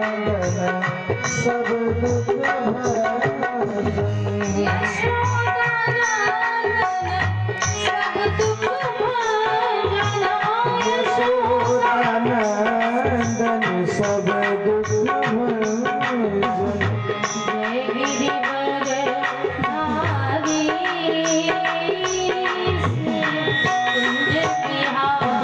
सब दुख भंजन यशोदानंदन सब दुख भंजन जय गिरिवर धारी कुंज बिहारी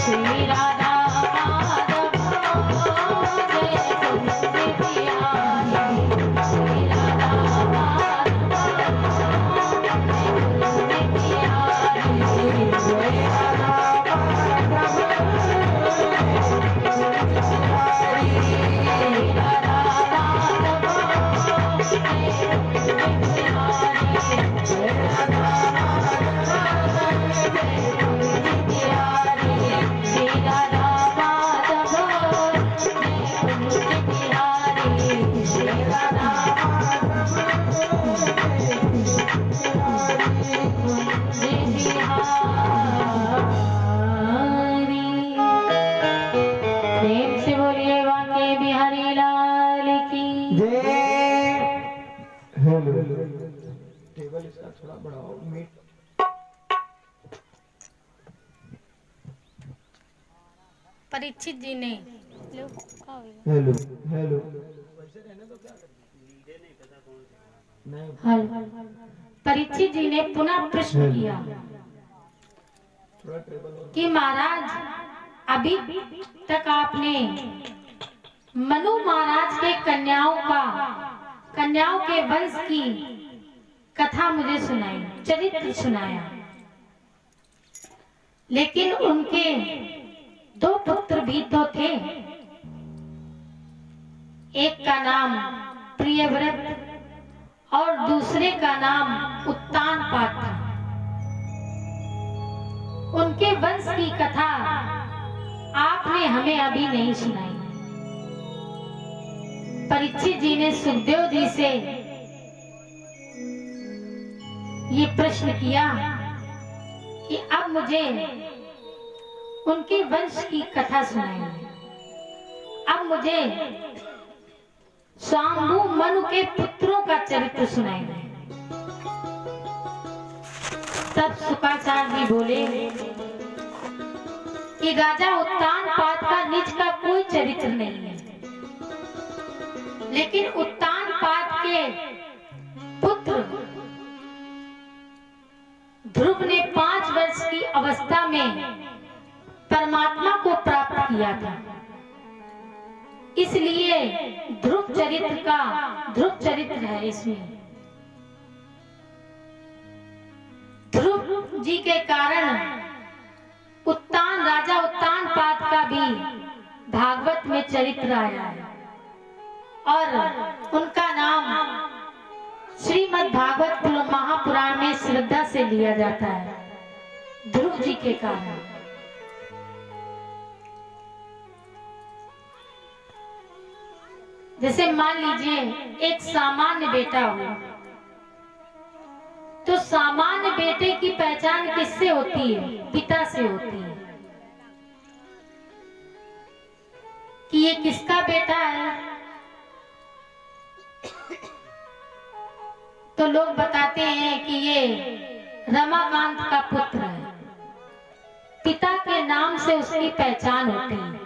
श्री राधा माधव जय कुंज बिहारी जय हेलो टेबल इसका थोड़ा बढ़ाओ मीट परीक्षित जी ने हेलो हेलो हेलो परीक्षित जी ने पुनः प्रश्न किया कि महाराज अभी तक आपने मनु महाराज के कन्याओं के वंश की कथा मुझे सुनाई, चरित्र सुनाया, लेकिन उनके दो पुत्र भी तो थे। एक का नाम प्रियव्रत और दूसरे का नाम उत्तानपाद था। उनके वंश की कथा आपने हमें अभी नहीं सुनाई। परीक्षित जी ने सुखदेव जी से ये प्रश्न किया कि अब मुझे उनके वंश की कथा सुनाइए। अब मुझे स्वांभु मनु के पुत्रों का चरित्र सुनाइए। तब शुक्राचार्य जी बोले कि राजा उत्तानपाद का निज का कोई चरित्र नहीं है, लेकिन उत्तानपाद के पुत्र ध्रुव ने 5 वर्ष की अवस्था में परमात्मा को प्राप्त किया था। इसलिए ध्रुव चरित्र है इसमें। ध्रुव जी के कारण राजा उत्तानपाद का भी भागवत में चरित्र आया है और उनका नाम श्रीमद् भागवत महापुराण में श्रद्धा से लिया जाता है, ध्रुव जी के कारण। जैसे मान लीजिए एक सामान्य बेटा हो, तो सामान्य बेटे की पहचान किससे होती है? पिता से होती है कि ये किसका बेटा है। तो लोग बताते हैं कि ये रमाकांत का पुत्र है। पिता के नाम से उसकी पहचान होती है।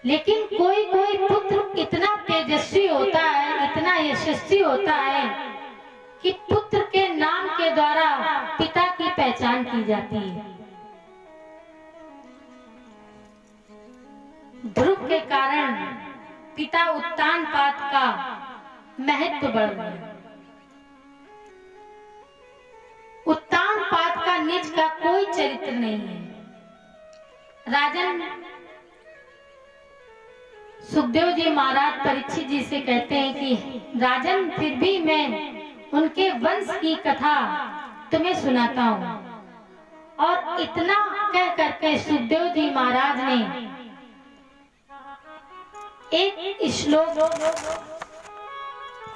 लेकिन कोई कोई पुत्र इतना तेजस्वी होता है, इतना यशस्वी होता है कि पुत्र के नाम के द्वारा पिता की पहचान की जाती है। ध्रुव के कारण पिता उत्तानपाद का महत्व बढ़ गया। उत्तानपाद का निज का कोई चरित्र नहीं है। राजन सुखदेव जी महाराज परीक्षित जी से कहते हैं कि राजन फिर भी मैं उनके वंश की कथा तुम्हें सुनाता हूँ। और इतना कह करके सुखदेव जी महाराज ने एक श्लोक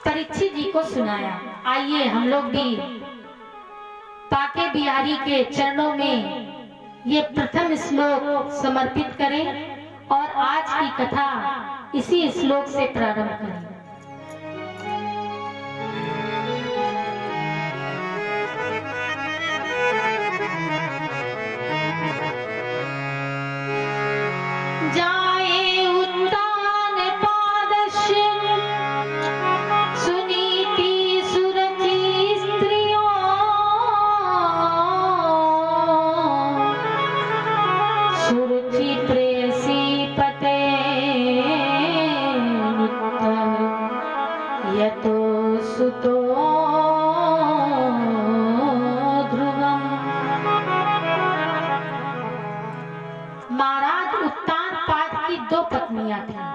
परीक्षित जी को सुनाया। आइए हम लोग भी बाके बिहारी के चरणों में ये प्रथम श्लोक समर्पित करें और आज की कथा इसी श्लोक से प्रारंभ करें। जाए उत्तानपादस्य सुनीति सुरति स्त्रियों सुरुचि प्रेयसी पते यतो सुतो ध्रुवम्। महाराज उत्तानपाद की 2 पत्नियां थीं।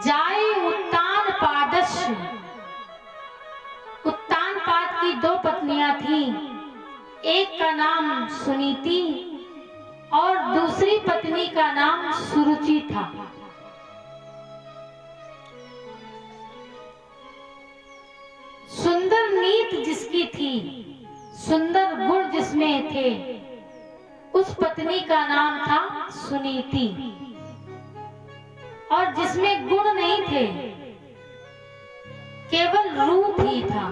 जाए उत्तानपादस्य, उत्तानपाद की 2 पत्नियां थीं। एक का नाम सुनीति और दूसरी पत्नी का नाम सुरुचि था। सुंदर नीत जिसकी थी, सुंदर गुण जिसमें थे, उस पत्नी का नाम था सुनीति और जिसमें गुण नहीं थे, केवल रूप ही था।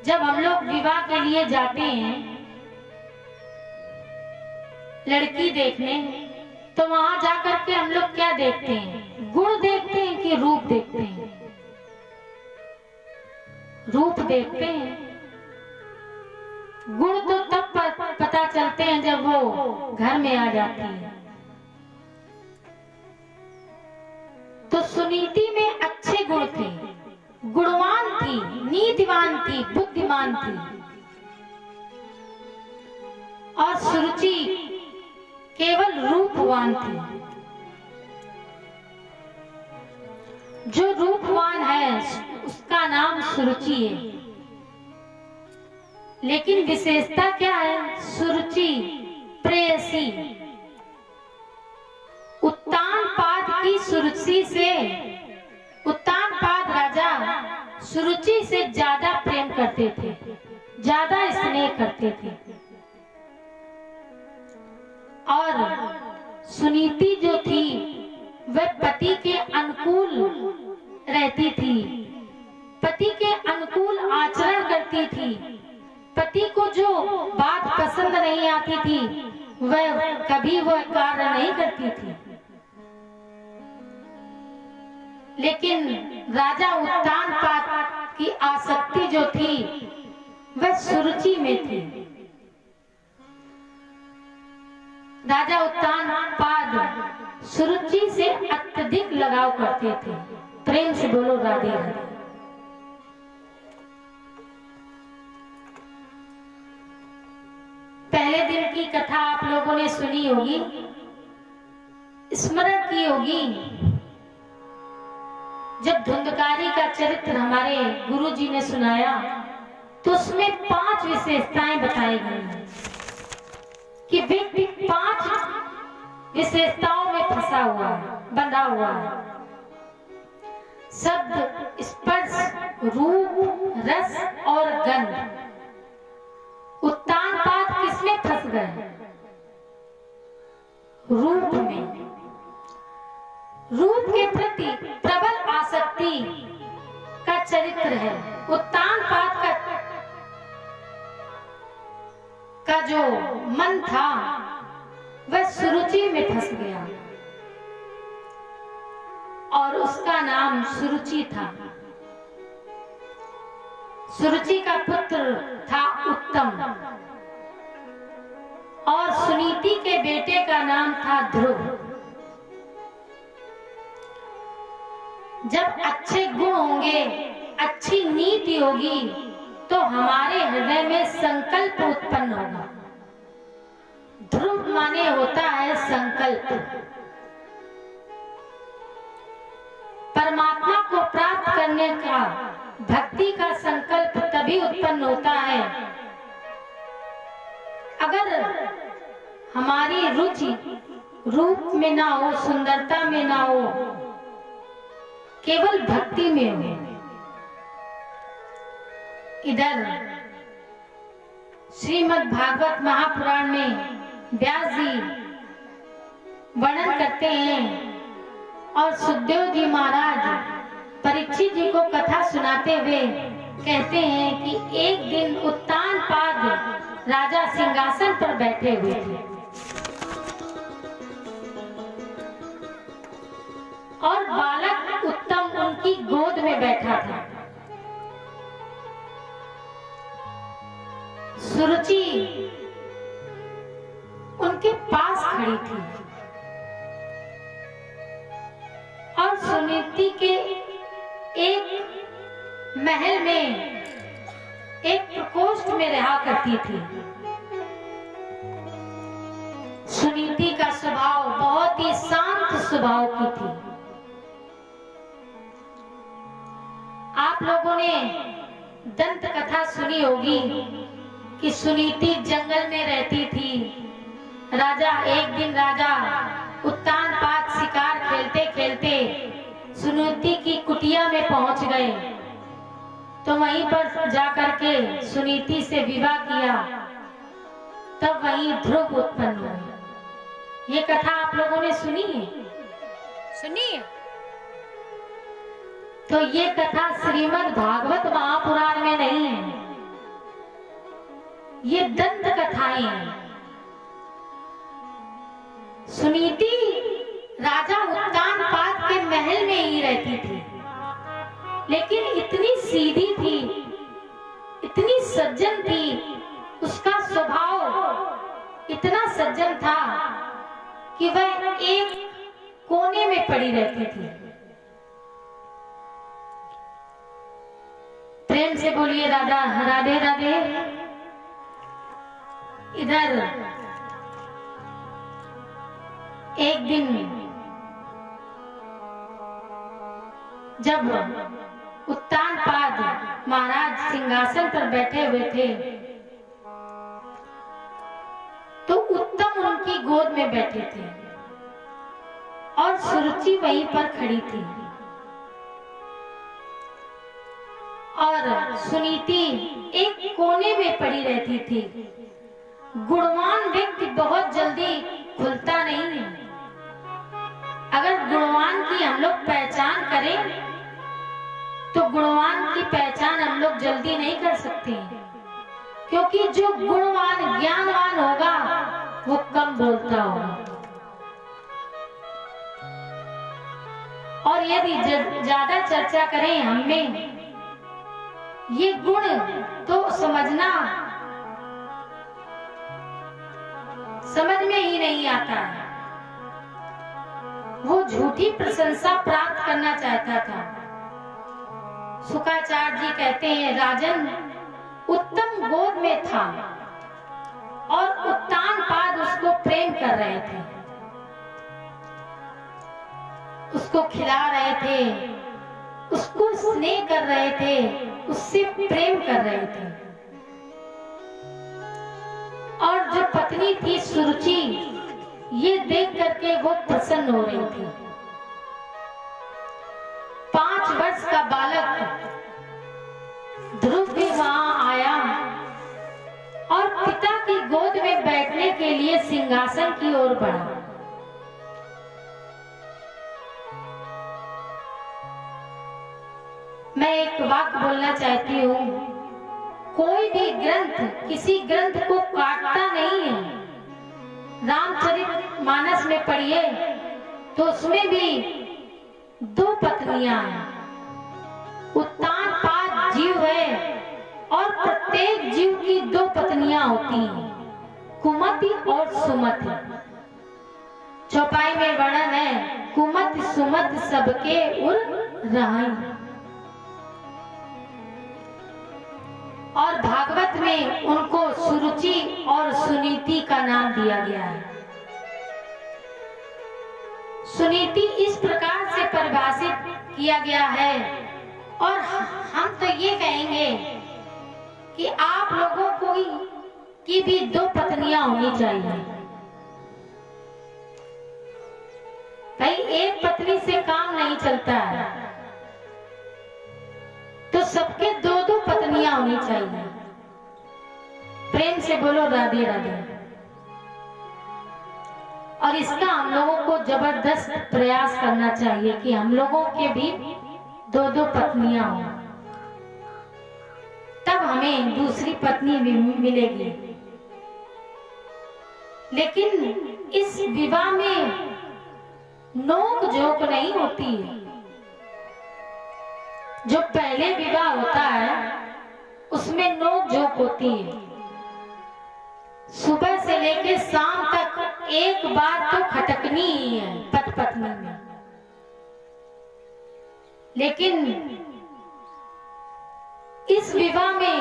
जब हम लोग विवाह के लिए जाते हैं लड़की देखने, तो वहां जाकर के हम लोग क्या देखते हैं? गुण देखते हैं कि रूप देखते हैं? रूप देखते हैं। गुण तो तब पता चलते हैं जब वो घर में आ जाती है। तो सुनीति में अच्छे गुण थे, गुणवान थी, नीतिवान थी, बुद्धिमान थी। और सुरुचि केवल रूपवान थी। जो रूपवान है उसका नाम सुरुचि है, लेकिन विशेषता क्या है? सुरुचि प्रेयसी। उत्तानपाद की सुरुचि से, उत्तानपाद राजा सुरुचि से ज्यादा प्रेम करते थे, ज्यादा स्नेह करते थे। और सुनीति जो थी वह पति के अनुकूल रहती थी, पति के अनुकूल आचरण करती थी। पति को जो बात पसंद नहीं आती थी वह कभी वह कार्य नहीं करती थी। लेकिन राजा उत्तानपाद की आसक्ति जो थी वह सुरुचि में थी। राजा उत्तानपाद सुरुचि से अत्यधिक लगाव करते थे। प्रेम से बोलो राधे राधे। पहले दिन की कथा आप लोगों ने सुनी होगी, स्मरण की होगी। जब धुंधकारी का चरित्र हमारे गुरुजी ने सुनाया तो उसमें 5 विशेषताएं बताई गई हैं कि व्यक्ति 5 विशेषताओं में फंसा हुआ है, बंधा हुआ है। शब्द, स्पर्श, रूप, रस और गंध। उत्तानपाद किसमें फंस गए? रूप में। रूप के प्रति प्रबल आसक्ति का चरित्र है। उत्तानपाद का जो मन था वह सुरुचि में फंस गया और उसका नाम सुरुचि था। सुरुचि का पुत्र था उत्तम और सुनीति के बेटे का नाम था ध्रुव। जब अच्छे गुण होंगे, अच्छी नीति होगी तो हमारे हृदय में संकल्प उत्पन्न होगा। ध्रुव माने होता है संकल्प। परमात्मा को प्राप्त करने का, भक्ति का संकल्प तभी उत्पन्न होता है अगर हमारी रुचि रूप में ना हो, सुंदरता में ना हो, केवल भक्ति में हो। इधर श्रीमद् भागवत महापुराण में व्यास जी वर्णन करते हैं और सुखदेव जी महाराज परीक्षित जी को कथा सुनाते हुए कहते हैं कि एक दिन उत्तानपाद राजा सिंहासन पर बैठे हुए थे और बालक उत्तम उनकी गोद में बैठा था। सुरुचि उनके पास खड़ी थी और सुनीति के एक महल में, एक प्रकोष्ठ में रहा करती थी। सुनीति का स्वभाव बहुत ही शांत स्वभाव की थी। आप लोगों ने दंत कथा सुनी होगी कि सुनीति जंगल में रहती थी। एक दिन राजा उत्तानपाद शिकार खेलते खेलते सुनीति की कुटिया में पहुंच गए तो वहीं पर जाकर के सुनीति से विवाह किया। तब वहीं ध्रुव उत्पन्न हुए। ये कथा आप लोगों ने सुनी है। सुनिए। तो ये कथा श्रीमद् भागवत महापुराण में नहीं है, ये दंत कथाएं हैं। सुनीति राजा उत्तानपाद के महल में ही रहती थी, लेकिन इतनी सीधी थी, इतनी सज्जन थी, उसका स्वभाव इतना सज्जन था कि वह एक कोने में पड़ी रहती थी। प्रेम से बोलिए राधा राधे राधे। इधर एक दिन जब उत्तानपाद महाराज सिंहासन पर बैठे हुए थे, तो उत्तम उनकी गोद में बैठे थे और सुरुचि वहीं पर खड़ी थी। और सुनीति एक कोने में पड़ी रहती थी। गुणवान व्यक्ति बहुत जल्दी खुलता नहीं है। अगर गुणवान की हम लोग पहचान करें तो गुणवान की पहचान हम लोग जल्दी नहीं कर सकते, क्योंकि जो गुणवान ज्ञानवान होगा वो कम बोलता होगा। और यदि ज्यादा चर्चा करें हमें, ये गुण तो समझना समझ में ही नहीं आता है। वो झूठी प्रशंसा प्राप्त करना चाहता था। शुकाचार्य जी कहते हैं, राजन उत्तम गोद में था और उत्तानपाद उसको प्रेम कर रहे थे, उसको खिला रहे थे, उसको स्नेह कर रहे थे, उससे प्रेम कर रहे थे। और जो पत्नी थी सुरुचि, ये देख करके वो प्रसन्न हो रही थी। 5 वर्ष का बालक ध्रुव भी वहां आया और पिता की गोद में बैठने के लिए सिंहासन की ओर बढ़ा। मैं एक वाक्य बोलना चाहती हूँ, कोई भी ग्रंथ किसी ग्रंथ को काटता नहीं है। रामचरितमानस में पढ़िए तो उसमें भी 2 पत्नियां हैं। उत्तानपाद जीव है और प्रत्येक जीव की 2 पत्नियां होती हैं, कुमति और सुमति। चौपाई में वर्णन है, कुमति सुमति सबके उर रहाई। और भागवत में उनको सुरुचि और सुनीति का नाम दिया गया है। सुनीति इस प्रकार से परिभाषित किया गया है, और हम तो ये कहेंगे कि आप लोगों को की भी 2 पत्नियां होनी चाहिए। भाई एक पत्नी से काम नहीं चलता है, तो सबके 2-2 पत्नियां होनी चाहिए। प्रेम से बोलो राधे राधे। और इसका हम लोगों को जबरदस्त प्रयास करना चाहिए कि हम लोगों के भी 2-2 पत्नियां हो, तब हमें दूसरी पत्नी भी मिलेगी। लेकिन इस विवाह में नोक झोंक नहीं होती है। जो पहले विवाह होता है उसमें नोक झोंक होती है। सुबह से लेकर शाम तक एक बार तो खटकनी ही है पति पत्नी में। लेकिन इस विवाह में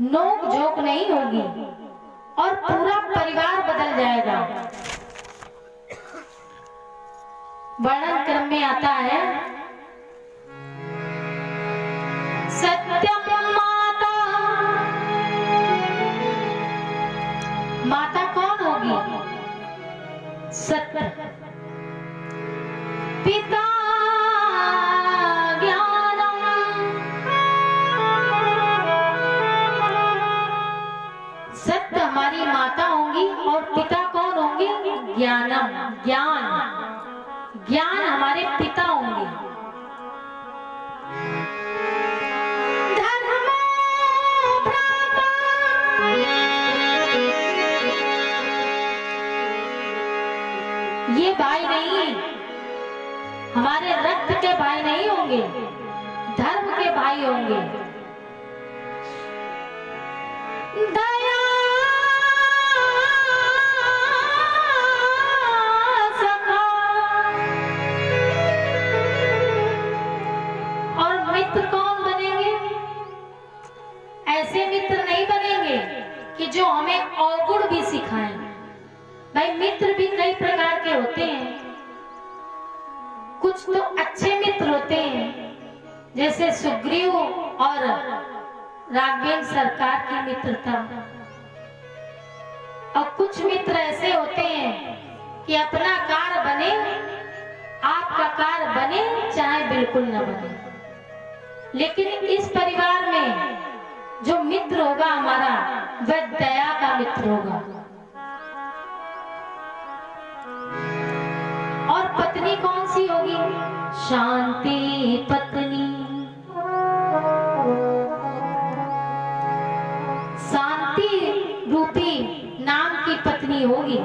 नोक झोंक नहीं होगी और पूरा परिवार बदल जाएगा। वर्णन क्रम में आता है, सत्यम माता। माता कौन होगी? सत्य। पिता ज्ञानम। सत्य हमारी माता होंगी और पिता कौन होंगे? ज्ञानम, ज्ञान। ज्ञान भाई नहीं, हमारे रक्त के भाई नहीं होंगे, धर्म के भाई होंगे। दया सखा और मित्र कौन बनेंगे? ऐसे मित्र नहीं बनेंगे कि जो हमें अवगुण भी सिखाएं। भाई मित्र भी कई प्रकार के होते हैं। कुछ तो अच्छे मित्र होते हैं, जैसे सुग्रीव और राघवेंद्र सरकार की मित्रता। और कुछ मित्र ऐसे होते हैं कि अपना कार्य बने, आपका कार्य बने चाहे बिल्कुल न बने। लेकिन इस परिवार में जो मित्र होगा हमारा, वह दया का मित्र होगा। और पत्नी कौन सी होगी? शांति पत्नी। शांति रूपी नाम की पत्नी होगी।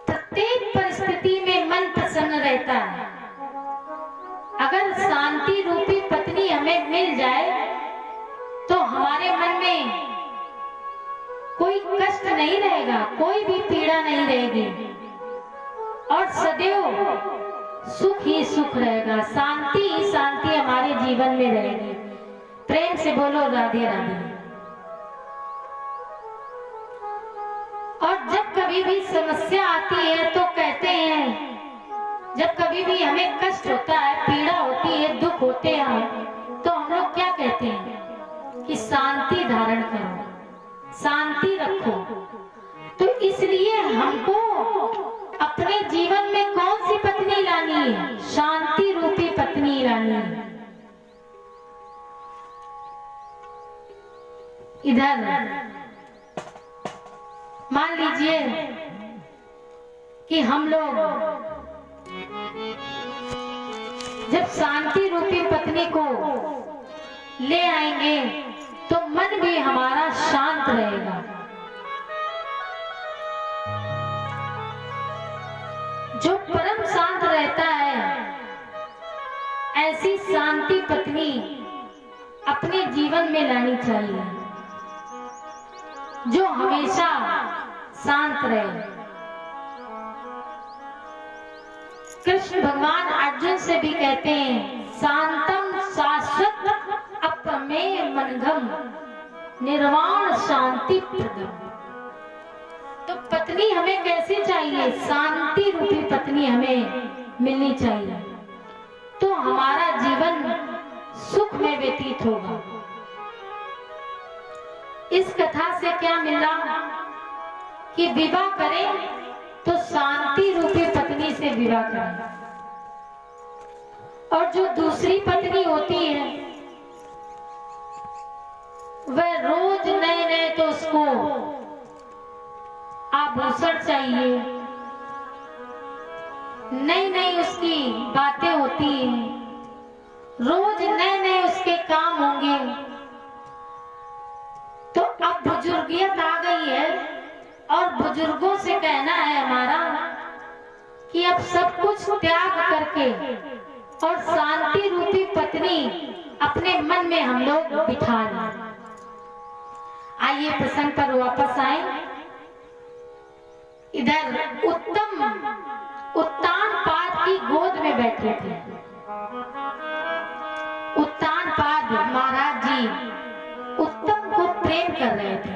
प्रत्येक परिस्थिति में मन प्रसन्न रहता है। अगर शांति रूपी पत्नी हमें मिल जाए तो हमारे मन में कोई कष्ट नहीं रहेगा, कोई भी पीड़ा नहीं रहेगी और सदैव सुख ही सुख रहेगा, शांति ही शांति हमारे जीवन में रहेगी। प्रेम से बोलो राधे राधे। और जब कभी भी समस्या आती है तो कहते हैं, जब कभी भी हमें कष्ट होता है, पीड़ा होती है, दुख होते हैं, तो हम लोग क्या कहते हैं कि शांति धारण करो, शांति रखो। तो इसलिए हमको अपने जीवन में कौन सी पत्नी लानी है? शांति रूपी पत्नी लानी है। इधर मान लीजिए कि हम लोग जब शांति रूपी पत्नी को ले आएंगे तो मन भी हमारा शांत रहेगा। जो परम शांत रहता है, ऐसी शांति पत्नी अपने जीवन में लानी चाहिए, जो हमेशा शांत रहे। कृष्ण भगवान अर्जुन से भी कहते हैं, शांतम शाश्वत अप्रमेय मनघम निर्वाण शांति प्रदम। तो पत्नी हमें कैसे चाहिए? शांति रूपी पत्नी हमें मिलनी चाहिए, तो हमारा जीवन सुख में व्यतीत होगा। इस कथा से क्या मिला कि विवाह करें तो शांति रूपी पत्नी से विवाह करें। और जो दूसरी पत्नी होती है, वह रोज नए नए तो उसको आभूषण चाहिए, नई नई उसकी बातें होती हैं, रोज नए नए उसके काम होंगे। तो अब बुजुर्गियत आ गई है और बुजुर्गों से कहना है हमारा कि अब सब कुछ त्याग करके और शांति रूपी पत्नी अपने मन में हम लोग बिठा लें। आइए प्रसंग पर वापस आए। इधर उत्तान पाद की गोद में बैठे थे। उत्तान पाद महाराज जी उत्तम को प्रेम कर रहे थे।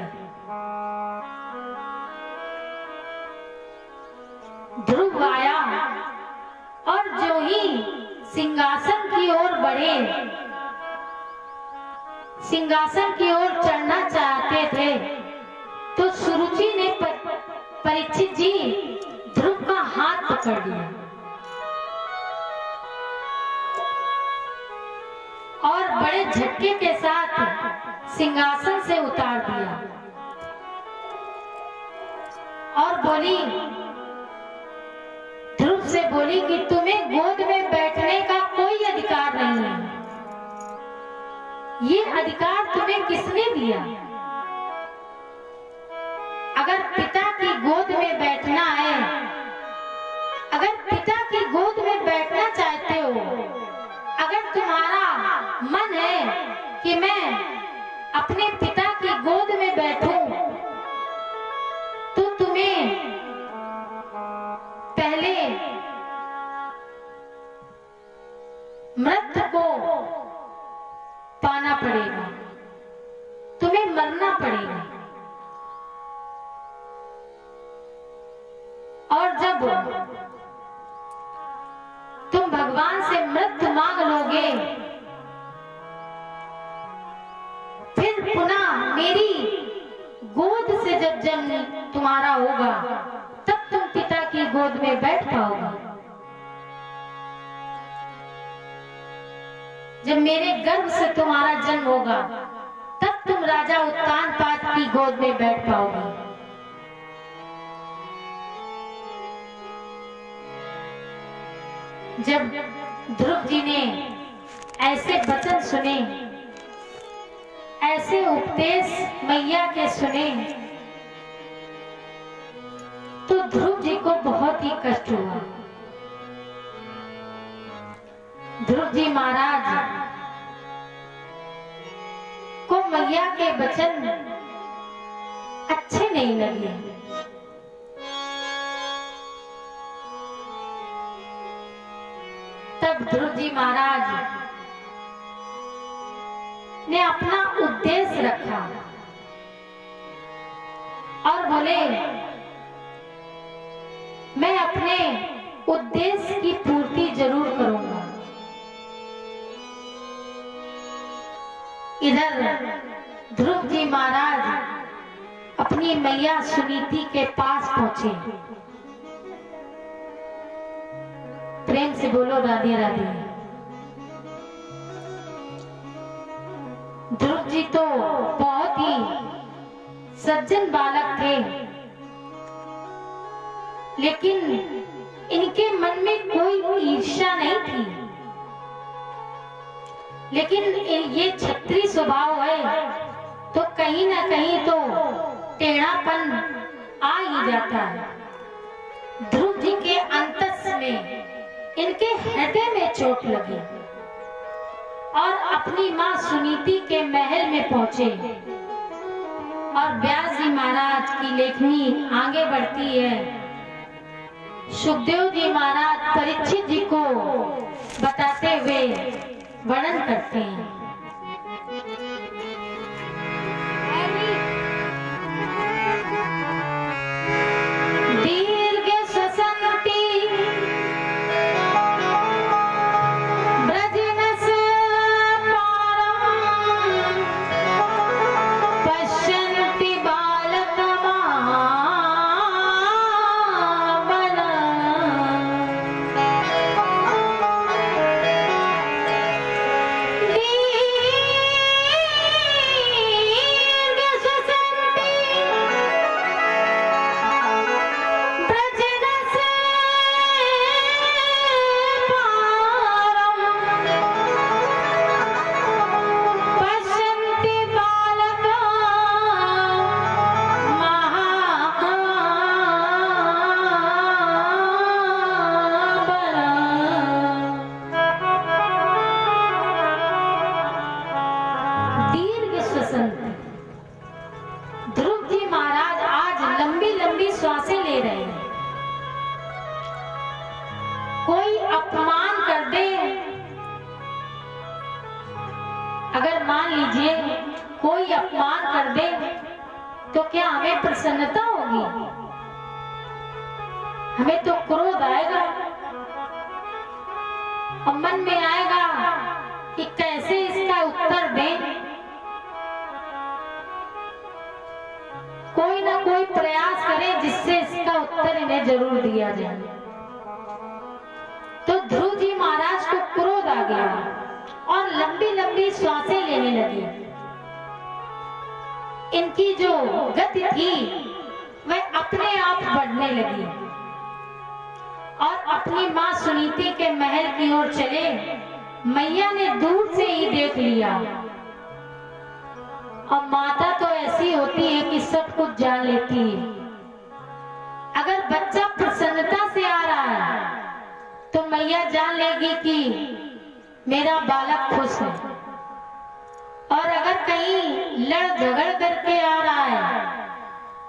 ध्रुव आया और जो ही सिंहासन की ओर बढ़े, सिंहासन की ओर चढ़ना चाहते थे, तो सुरुचि ने परीक्षित जी ध्रुव का हाथ पकड़ लिया और बड़े झटके के साथ सिंहासन से उतार दिया और बोली, ध्रुव से बोली कि तुम्हें गोद में बैठने का कोई अधिकार नहीं है। ये अधिकार तुम्हें किसने दिया? अगर पिता की गोद में बैठना है करना पड़ेगा। और जब तुम भगवान से मृत्यु मांग लोगे, फिर पुनः मेरी गोद से जब जन्म तुम्हारा होगा, तब तुम पिता की गोद में बैठ पाओगे। जब मेरे गर्भ से तुम्हारा जन्म होगा, तब तुम राजा उत्तानपाद की गोद में बैठ पाओगे। जब ध्रुव जी ने ऐसे वचन सुने, ऐसे उपदेश मैया के सुने, तो ध्रुव जी को बहुत ही कष्ट हुआ। ध्रुव जी महाराज को मैया के वचन अच्छे नहीं लगे। तब ध्रुव जी महाराज ने अपना उद्देश्य रखा और बोले, मैं अपने उद्देश्य की पूर्ति जरूर करूंगा। इधर ध्रुव जी महाराज अपनी मैया सुनीति के पास पहुंचे। प्रेम से बोलो राधे राधे। ध्रुव जी तो बहुत ही सज्जन बालक थे, लेकिन इनके मन में कोई ईर्ष्या नहीं थी। लेकिन ये क्षत्रिय स्वभाव है, तो कहीं ना कहीं तो टेढ़ापन आ ही जाता है। ध्रुव जी के अंतस में, इनके हृदय में चोट लगी और अपनी मां सुनीति के महल में पहुंचे। और व्यास जी महाराज की लेखनी आगे बढ़ती है। सुखदेव जी महाराज परीक्षित जी को बताते हुए वर्णन करते हैं। दीर्घ श्वसन्ति ब्रजनस पारं पश्यन्ति बालकमाबलम्। ध्रुव जी महाराज आज लंबी लंबी श्वासें ले रहे हैं। कोई अपमान कर दे, अगर मान लीजिए कोई अपमान कर दे, तो क्या हमें प्रसन्नता होगी? हमें तो क्रोध आएगा और मन में आएगा कि कैसे इसका उत्तर दें। कोई ना कोई प्रयास करे जिससे इसका उत्तर इन्हें जरूर दिया जाए। तो ध्रुव जी महाराज को क्रोध आ गया और लंबी लंबी श्वासें लेने लगे। इनकी जो गति थी वह अपने आप बढ़ने लगी और अपनी मां सुनीति के महल की ओर चले। मैया ने दूर से ही देख लिया, और माता तो ऐसी होती है कि सब कुछ जान लेती है। अगर बच्चा प्रसन्नता से आ रहा है तो मैया जान लेगी कि मेरा बालक खुश है, और अगर कहीं लड़ झगड़ करके आ रहा है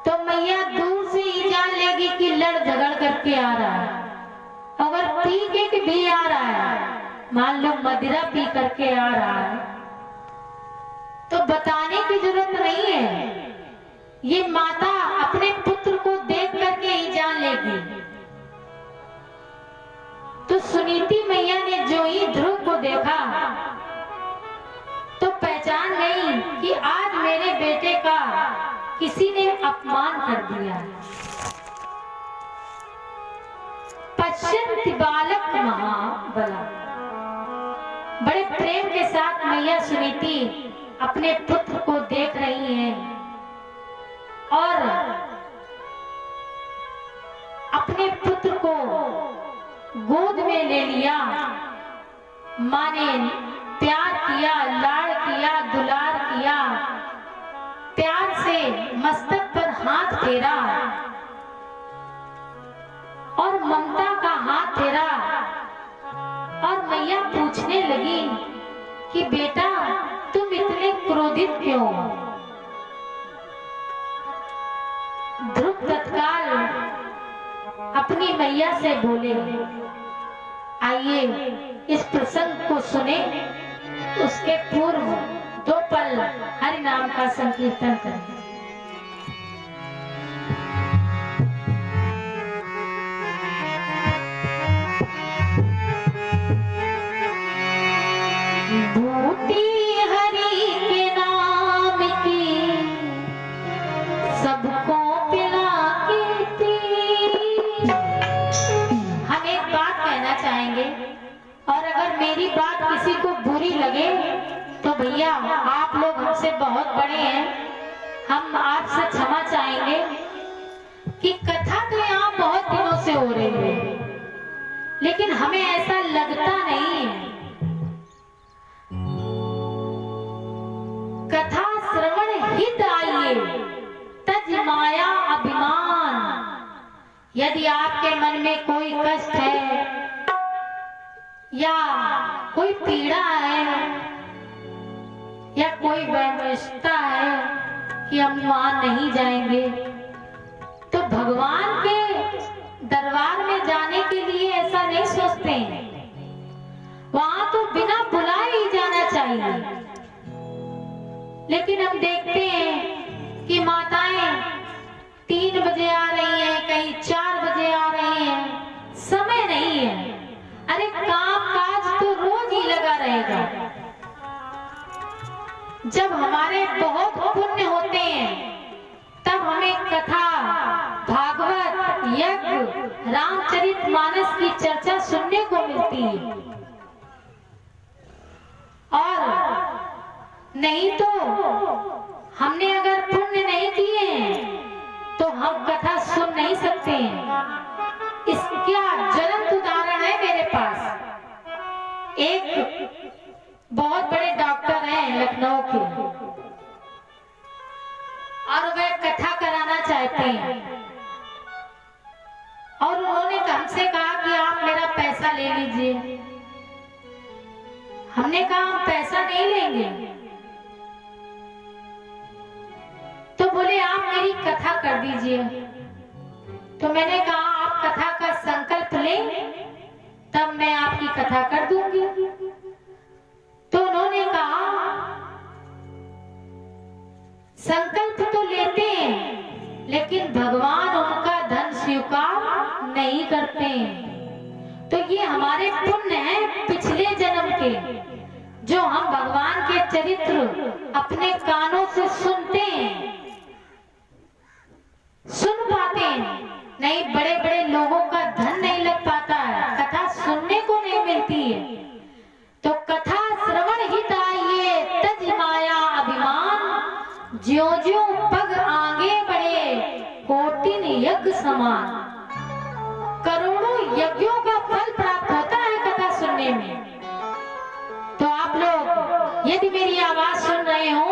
तो मैया दूर से ही जान लेगी कि लड़ झगड़ करके आ रहा है। अगर पी के भी आ रहा है, मान लो मदिरा पी करके आ रहा है, तो बताने की जरूरत नहीं है, ये माता अपने पुत्र को देख करके ही जान लेगी। तो सुनीति मैया ने जो ही ध्रुव को देखा तो पहचान गई कि आज मेरे बेटे का किसी ने अपमान कर दिया। पश्यन्ति बालक महाबला, बड़े प्रेम के साथ मैया सुनीति अपने पुत्र को देख रही हैं और अपने पुत्र को गोद में ले लिया। माँ ने प्यार किया, लाड़ किया, दुलार किया, प्यार से मस्तक पर हाथ फेरा और ममता का हाथ फेरा और मैया पूछने लगी कि बेटा तुम इतने क्रोधित क्यों? ध्रुव तत्काल अपनी मैया से बोले, आइए इस प्रसंग को सुने। उसके पूर्व 2 पल हरि नाम का संकीर्तन करें। भूति हरि के नाम की सबको पिला के पी। हम एक बात कहना चाहेंगे और अगर मेरी बात किसी को बुरी लगे तो भैया आप लोग हमसे बहुत बड़े हैं, हम आपसे क्षमा चाहेंगे कि कथा तो यहाँ बहुत दिनों से हो रही है, लेकिन हमें ऐसा लगता नहीं है। कथा श्रवण हित आइए तज माया अभिमान। यदि आपके मन में कोई कष्ट है या कोई पीड़ा है या कोई वैमनस्यता है कि हम वहां नहीं जाएंगे, तो भगवान के दरबार में जाने के लिए ऐसा नहीं सोचते हैं। वहां तो बिना बुलाए ही जाना चाहिए। लेकिन हम देखते हैं कि माताएं 3 बजे आ रही हैं, कहीं 4 बजे आ रही हैं, समय नहीं है। अरे काम काज तो रोज ही लगा रहेगा। जब हमारे बहुत पुण्य होते हैं तब हमें कथा, भागवत, यज्ञ, रामचरितमानस की चर्चा सुनने को मिलती है, और नहीं तो हमने अगर पुण्य नहीं किए हैं तो हम कथा सुन नहीं सकते हैं। इसका ज्वलंत उदाहरण है मेरे पास। एक बहुत बड़े डॉक्टर हैं लखनऊ के और वह कथा कराना चाहते हैं और उन्होंने हमसे कहा कि आप मेरा पैसा ले लीजिए। हमने कहा हम पैसा नहीं लेंगे। तो बोले आप मेरी कथा कर दीजिए। तो मैंने कहा आप कथा का संकल्प लें तब मैं आपकी कथा कर दूंगी। तो उन्होंने कहा संकल्प तो लेते हैं लेकिन भगवान उनका धन स्वीकार नहीं करते हैं। तो ये हमारे पुण्य हैं पिछले जन्म के, जो हम भगवान के चरित्र अपने कानों से सुनते हैं, सुन पाते हैं। नहीं, बड़े बड़े लोगों का धन नहीं लग पाता है, कथा सुनने को नहीं मिलती है। तो कथा श्रवण हित आइए तज माया अभिमान। ज्यों ज्यों पग आगे बढ़े कोटिन यज्ञ समान। करोड़ों यज्ञों का फल प्राप्त होता है कथा सुनने में। तो आप लोग यदि मेरी आवाज सुन रहे हो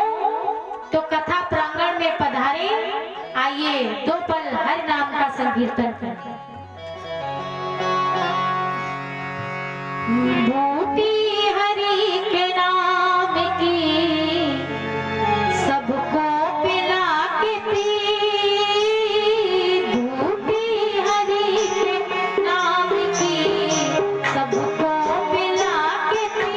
तो कथा प्रांगण में पधारे। आइए 2 पल हरि नाम का संकीर्तन करें। भूति हरि के नाम की सबको पिला के पी। भूति हरि के नाम की सबको पिला के पी।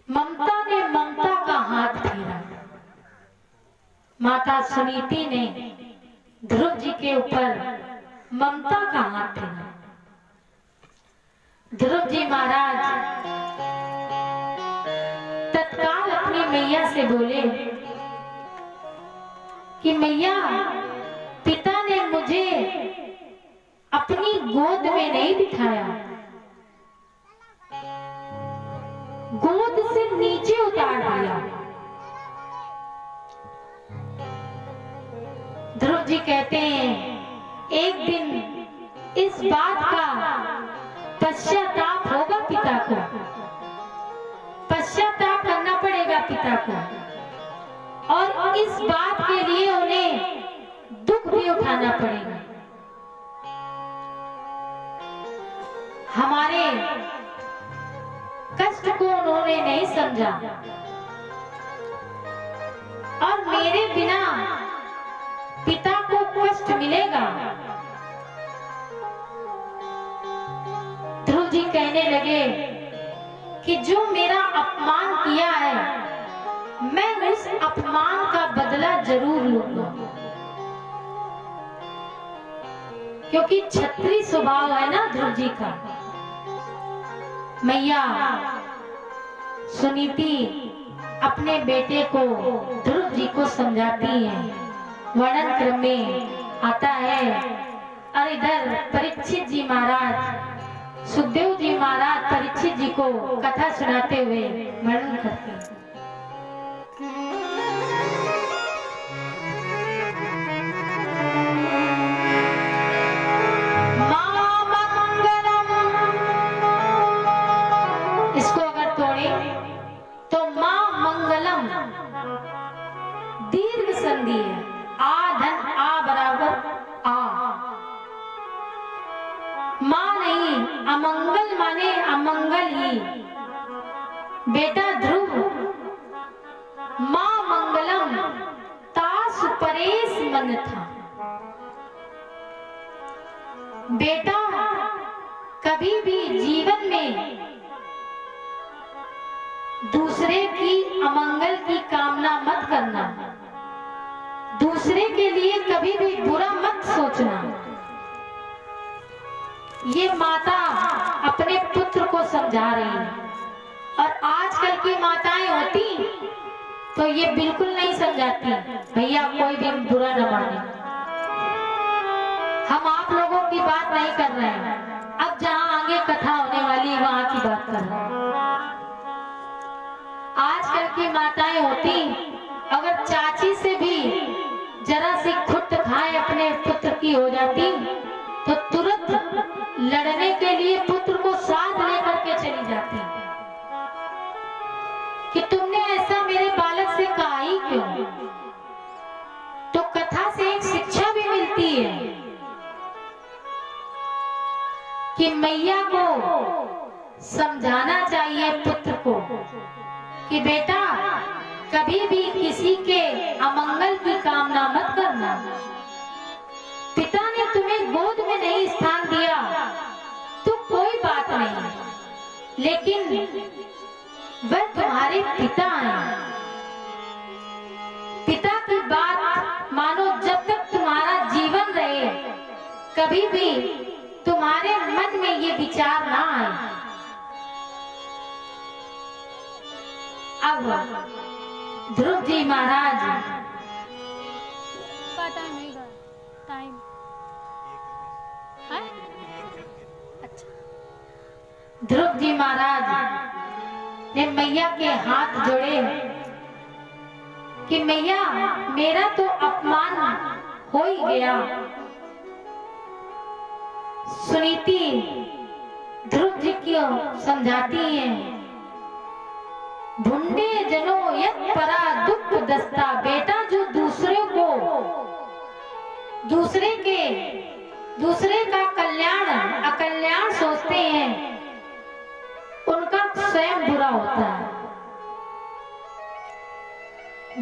ममता ने ममता का हाथ फेरा। माता सुनीति ने ध्रुव जी के ऊपर ममता का हाथ फेरा। ध्रुव जी महाराज तत्काल अपनी मैया से बोले कि मैया, पिता ने मुझे अपनी गोद में नहीं बिठाया, गोद से नीचे उतार दिया। ध्रुव जी कहते हैं एक दिन इस बात का पश्चाताप होगा, पिता को पश्चाताप करना पड़ेगा पिता को, और इस बात के लिए उन्हें दुख भी उठाना पड़ेगा। हमारे कष्ट को उन्होंने नहीं समझा और मेरे बिना पिता को कष्ट मिलेगा। ध्रुव जी कहने लगे कि जो मेरा अपमान किया है, मैं उस अपमान का बदला जरूर लूंगा, क्योंकि क्षत्रिय स्वभाव है ना ध्रुव जी का। मैया सुनीति अपने बेटे को ध्रुव जी को समझाती हैं। वर्णन क्रम में आता है, और इधर परीक्षित जी महाराज, सुखदेव जी महाराज परीक्षित जी को कथा सुनाते हुए वर्णन करते हैं। इसको अगर तोड़े तो मां मंगलम दीर्घ संधि है, आ धन आ बराबर आ। मां नहीं, अमंगल माने अमंगल ही। बेटा ध्रुव मां मंगलम तास परेश मन था। बेटा कभी भी जीवन में दूसरे की अमंगल की कामना मत करना, दूसरे के लिए कभी भी बुरा मत सोचना। ये माता अपने पुत्र को समझा रही है, और आजकल की माताएं होती तो ये बिल्कुल नहीं समझाती, भैया कोई भी बुरा न माने। हम आप लोगों की बात नहीं कर रहे हैं, अब जहां आगे कथा होने वाली है वहां की बात कर रहे हैं। आजकल की माताएं होती अगर चाची से भी जरा सी खुट खाए अपने पुत्र की हो जाती तो तुरंत लड़ने के लिए पुत्र को साथ लेकर के चली जाती कि तुमने ऐसा मेरे बालक से कहा ही क्यों। तो कथा से एक शिक्षा भी मिलती है कि मैया को समझाना चाहिए पुत्र को कि बेटा कभी भी किसी के अमंगल की कामना मत करना। पिता ने तुम्हें गोद में नहीं स्थान दिया तो कोई बात नहीं, लेकिन वह तुम्हारे पिता हैं। पिता की बात मानो, जब तक तुम्हारा जीवन रहे कभी भी तुम्हारे मन में ये विचार ना आए। अब ध्रुव जी महाराज का टाइम है, टाइम है? अच्छा। ध्रुव जी महाराज ने मैया के हाथ जोड़े कि मैया मेरा तो अपमान हो ही गया। सुनीति ध्रुव जी को समझाती हैं, भुंडे जनो यत परा दुख दस्ता। बेटा जो दूसरे का कल्याण अकल्याण सोचते हैं उनका स्वयं बुरा होता है।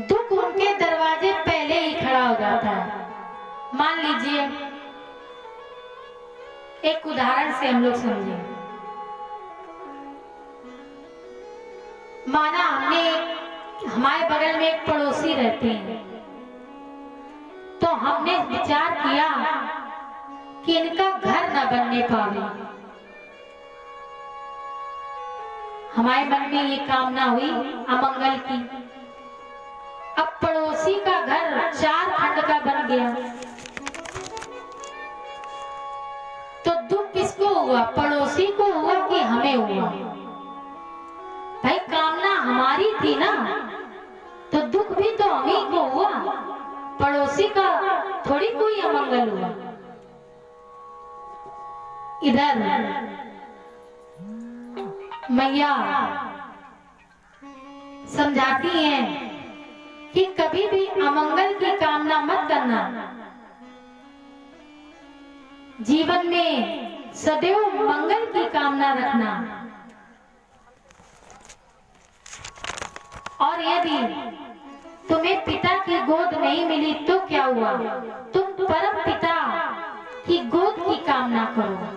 दुख उनके दरवाजे पहले ही खड़ा हो जाता है। मान लीजिए एक उदाहरण से हम लोग समझें। माना हमारे बगल में एक पड़ोसी रहते हैं, तो हमने विचार किया कि इनका घर न बनने पावे। हमारे मन में ये कामना हुई अमंगल की। अब पड़ोसी का घर 4 खंड का बन गया, तो दुख किसको हुआ? पड़ोसी को हुआ कि हमें हुआ? भाई कामना हमारी थी ना, तो दुख भी तो हम ही को हुआ, पड़ोसी का थोड़ी कोई अमंगल हुआ। इधर मैया समझाती हैं कि कभी भी अमंगल की कामना मत करना, जीवन में सदैव मंगल की कामना रखना। और यदि तुम्हें पिता की गोद नहीं मिली तो क्या हुआ? तुम परम पिता की गोद की कामना करो।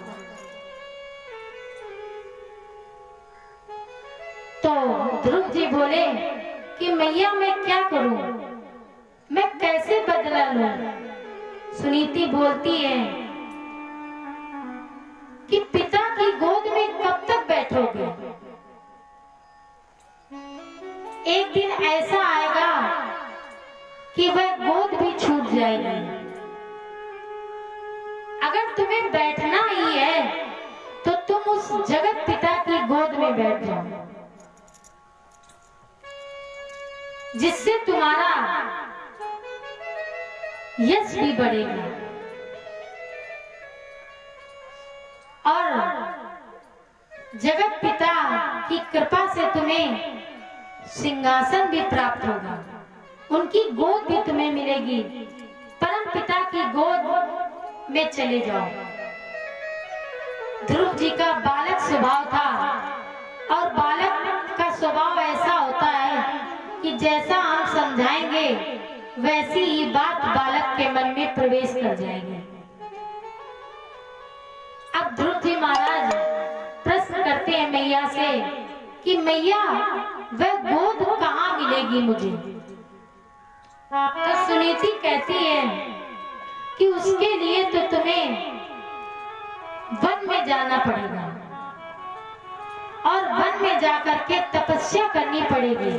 तो ध्रुव जी बोले कि मैया मैं क्या करूं, मैं कैसे बदला लूं? सुनीति बोलती है कि पिता की गोद में कब तक बैठोगे? एक दिन ऐसा आएगा कि वह गोद भी छूट जाएगी। अगर तुम्हें बैठना ही है तो तुम उस जगत पिता की गोद में बैठ जाओ, जिससे तुम्हारा यश भी बढ़ेगा और जगत पिता की कृपा से तुम्हें सिंहासन भी प्राप्त होगा, उनकी गोद भी तुम्हें मिलेगी। परम पिता की गोद में चले जाओ। ध्रुव जी का बालक स्वभाव था, और बालक का स्वभाव ऐसा होता है कि जैसा हम समझाएंगे वैसी ही बात बालक के मन में प्रवेश कर जाएगी। अब ध्रुव जी महाराज प्रश्न करते हैं मैया से कि मैया वह गोद कहाँ मिलेगी मुझे? तो सुनीति कहती है कि उसके लिए तो तुम्हें वन में जाना पड़ेगा और वन में जाकर के तपस्या करनी पड़ेगी,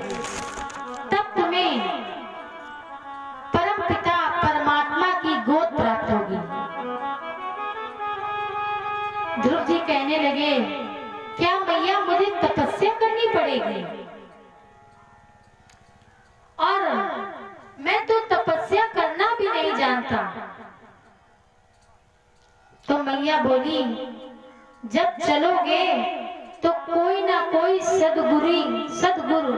तब तुम्हें परम पिता परमात्मा की गोद प्राप्त होगी। ध्रुव जी कहने लगे क्या मैया मुझे तपस्या करनी पड़ेगी? और मैं तो तपस्या करना भी नहीं जानता। तो मैया बोली जब चलोगे तो कोई ना कोई सदगुरु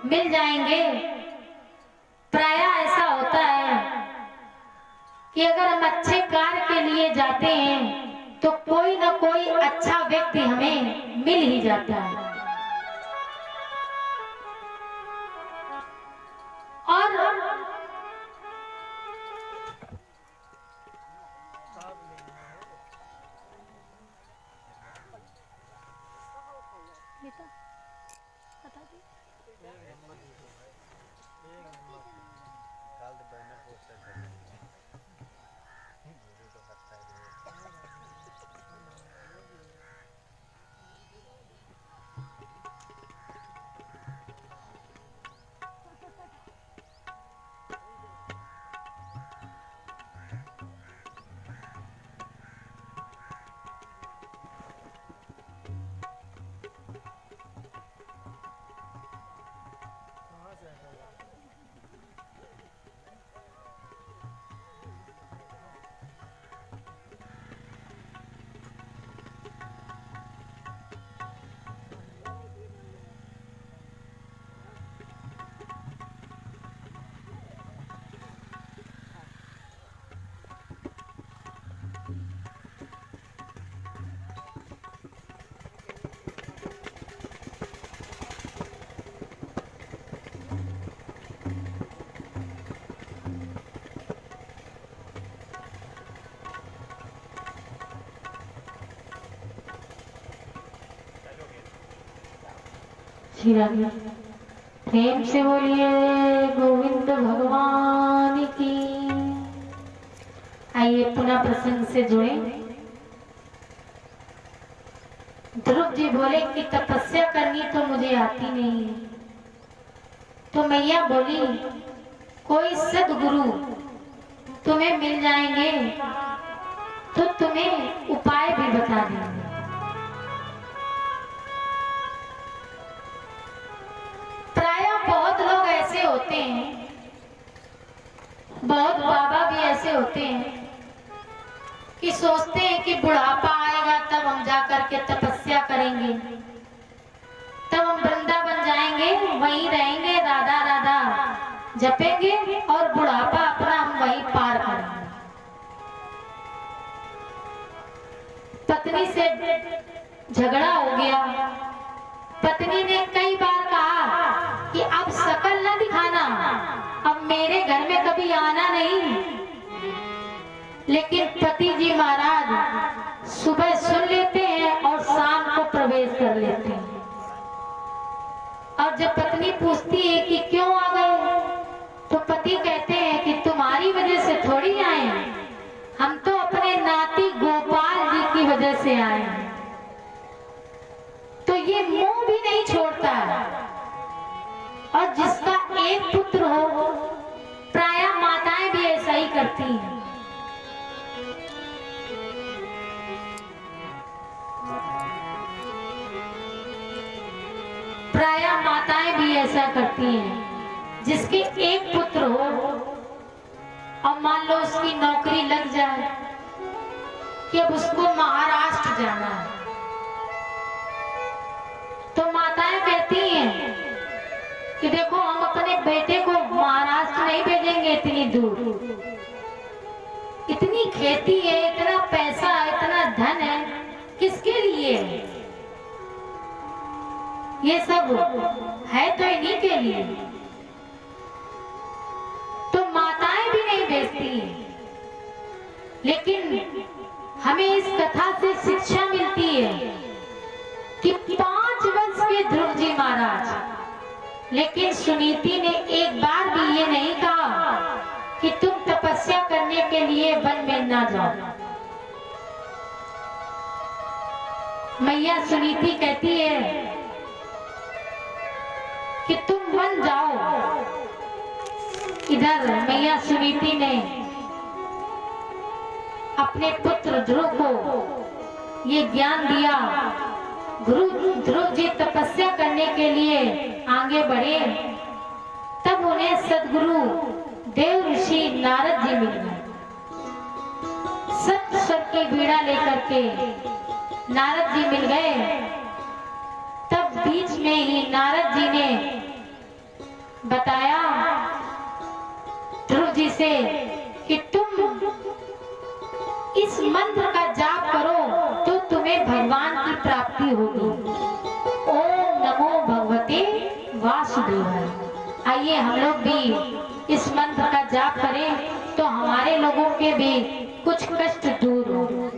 मिल जाएंगे। प्राय ऐसा होता है कि अगर हम अच्छे कार्य के लिए जाते हैं तो कोई ना कोई अच्छा व्यक्ति हमें मिल ही जाता है। और बेटा बता दी। श्री राधे। प्रेम से बोलिए गोविंद भगवान की। आइए पुनः प्रसंग से जुड़े। ध्रुव जी बोले कि तपस्या करनी तो मुझे आती नहीं है। तो मैया बोली कोई सद्गुरु तुम्हें मिल जाएंगे तो तुम्हें उपाय भी बता देंगे। प्रायः बहुत लोग ऐसे होते हैं, बहुत बाबा भी ऐसे होते हैं कि सोचते हैं कि बुढ़ापा आएगा तब हम जाकर के तपस्या करेंगे, तब हम वृंदावन जाएंगे, वहीं रहेंगे, राधा राधा जपेंगे और बुढ़ापा अपना हम वहीं पार करेंगे। पत्नी से झगड़ा हो गया, पत्नी ने कई बार कहा कि अब शकल न दिखाना, अब मेरे घर में कभी आना नहीं। लेकिन पति जी महाराज सुबह सुन लेते हैं और शाम को प्रवेश कर लेते हैं। और जब पत्नी पूछती है कि क्यों आ गए, तो पति कहते हैं कि तुम्हारी वजह से थोड़ी आए, हम तो अपने नाती गोपाल जी की वजह से आए हैं। तो ये मुंह भी नहीं छोड़ता है। और जिसका एक पुत्र हो, प्रायः माताएं भी ऐसा ही करती हैं। प्रायः माताएं भी ऐसा करती हैं। जिसके एक पुत्र हो और मान लो उसकी नौकरी लग जाए कि अब उसको महाराष्ट्र जाना है, तो माताएं कहती हैं कि देखो हम अपने बेटे को महाराष्ट्र नहीं भेजेंगे इतनी दूर, इतनी खेती है, इतना पैसा है, इतना धन है, किसके लिए? ये सब है तो इन्हीं के लिए। तो माताएं भी नहीं भेजती हैं। लेकिन हमें इस कथा से शिक्षा मिलती है कि 5 वर्ष के ध्रुव जी महाराज, लेकिन सुनीति ने एक बार भी ये नहीं कहा कि तुम तपस्या करने के लिए वन में ना जाओ। मैया सुनीति कहती है कि तुम वन जाओ। इधर मैया सुनीति ने अपने पुत्र ध्रुव को ये ज्ञान दिया। ध्रुव जी तपस्या करने के लिए आगे बढ़े, तब उन्हें सद्गुरु देव ऋषि नारद जी मिल गए। सत स्वर की बीड़ा लेकर के नारद जी मिल गए। तब बीच में ही नारद जी ने बताया ध्रुव जी से कि तुम इस मंत्र का जाप करो तो तुम्हें भगवान की प्राप्ति होगी। ओम नमो भगवते वासुदेवाय। आइए हम लोग भी इस मंत्र का जाप करें तो हमारे लोगों के भी कुछ कष्ट दूर हो।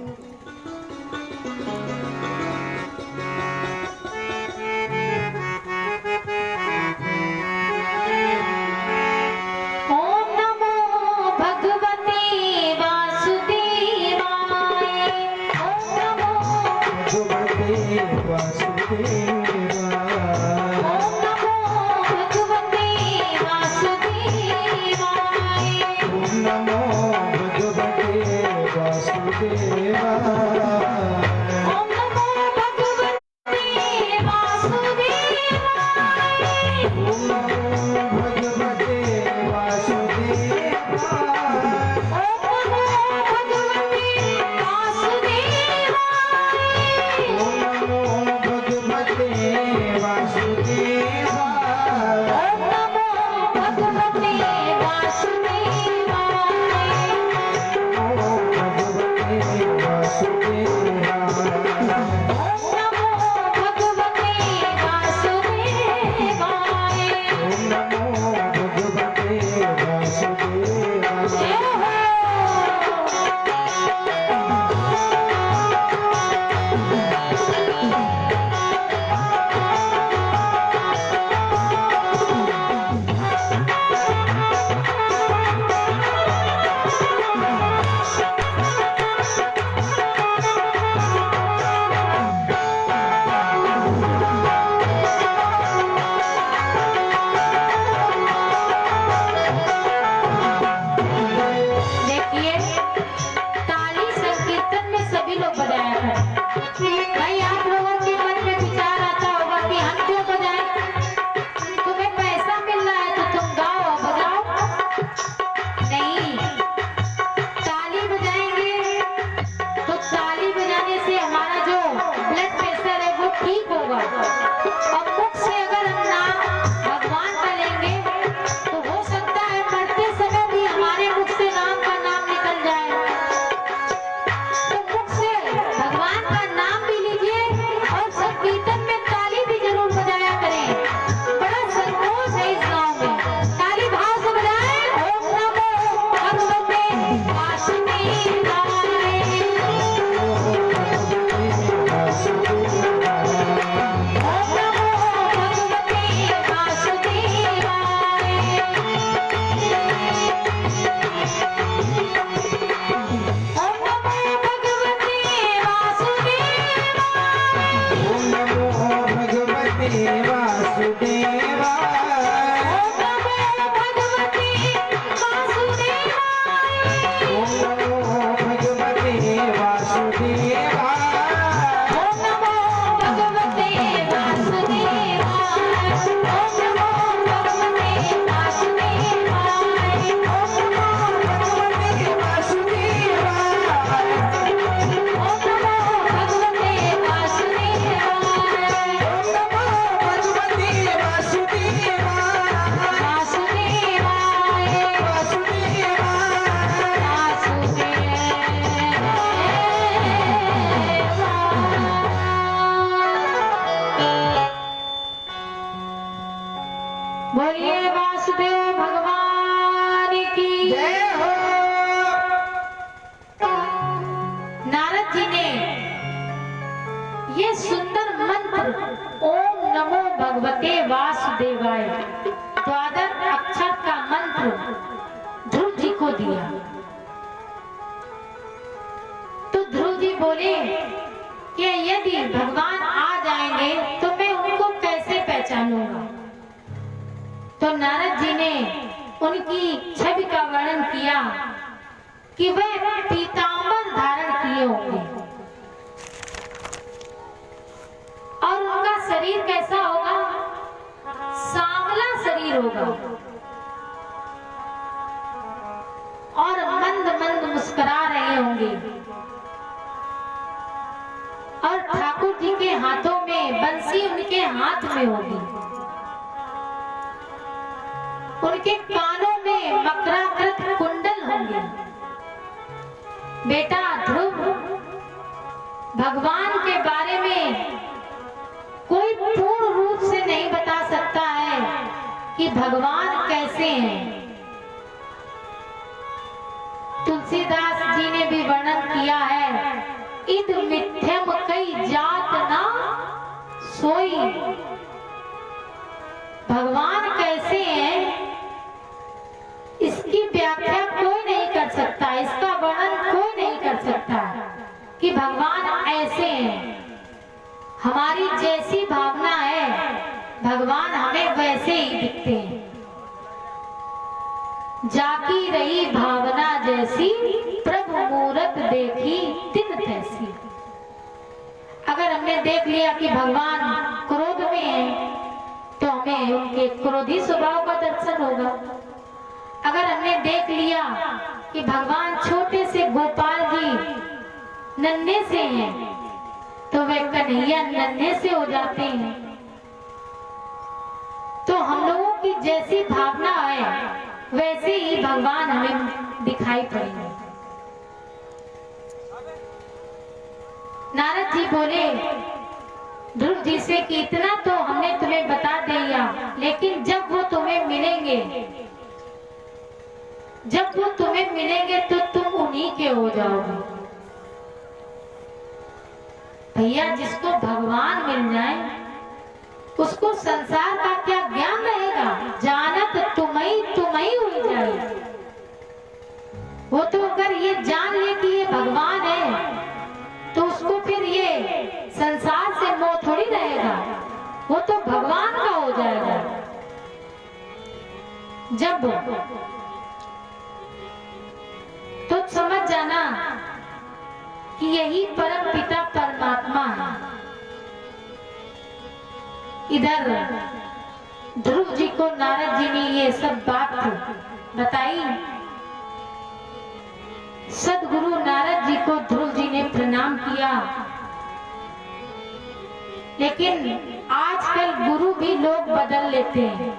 वासुदेवा बोलिए वासुदेव भगवान की जय हो। नारद जी ने ये सुंदर मंत्र ओम नमो भगवते वासुदेवाय द्वादश अक्षर का मंत्र ध्रुव जी को दिया। तो ध्रुव जी बोले कि यदि भगवान आ जाएंगे तो मैं उनको कैसे पहचानूंगा। तो नारद जी ने उनकी छवि का वर्णन किया कि वह पीतांबर धारण किए होंगे और उनका शरीर कैसा होगा, सांवला शरीर होगा और मंद मंद मुस्कुरा रहे होंगे और ठाकुर जी के हाथों में बंसी उनके हाथ में होगी। उनके कानों में मकराकृत कुंडल होंगे। बेटा ध्रुव, भगवान के बारे में कोई पूर्ण रूप से नहीं बता सकता है कि भगवान कैसे हैं। तुलसीदास जी ने भी वर्णन किया है, इद मिथ्यम कई जात ना सोई। भगवान कैसे हैं इसकी व्याख्या कोई नहीं कर सकता, इसका वर्णन कोई नहीं कर सकता कि भगवान ऐसे हैं। हमारी जैसी भावना है भगवान हमें वैसे ही दिखते हैं। जाकी रही भावना जैसी प्रभु मूरत देखी तिन तैसी। अगर हमने देख लिया कि भगवान क्रोध में है तो हमें उनके क्रोधी स्वभाव का दर्शन होगा। अगर हमने देख लिया कि भगवान छोटे से गोपाल जी नन्हे से हैं तो वे कन्हैया नन्हे से हो जाते हैं। तो हम लोगों की जैसी भावना है वैसे ही भगवान हमें दिखाई पड़ेंगे। नारद जी बोले ध्रुव जी से कि इतना तो हमने तुम्हें बता दिया, लेकिन जब वो तुम्हें मिलेंगे तो तुम उन्हीं के हो जाओगे। भैया जिसको भगवान मिल जाए उसको संसार का क्या ज्ञान रहेगा, जानत तुम्हें हो जाए। वो तो अगर ये जान ले कि ये भगवान है तो उसको फिर ये संसार से मोह थोड़ी रहेगा, वो तो भगवान का हो जाएगा। जब तो समझ जाना कि यही परम पिता परमात्मा है। इधर ध्रुव जी को नारद जी ने ये सब बात बताई। सदगुरु नारद जी को ध्रुव जी ने प्रणाम किया। लेकिन आजकल गुरु भी लोग बदल लेते हैं।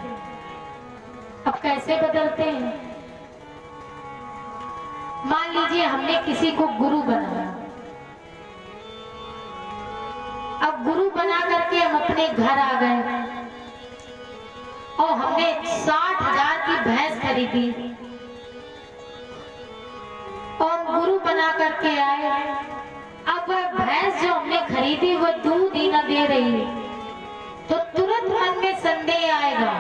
अब कैसे बदलते हैं? मान लीजिए हमने किसी को गुरु बनाया, अब गुरु बना करके हम अपने घर आ गए और हमने 60,000 की भैंस खरीदी और गुरु बना करके आए। अब वह भैंस जो हमने खरीदी वो दूध ही न दे रही तो तुरंत मन में संदेह आएगा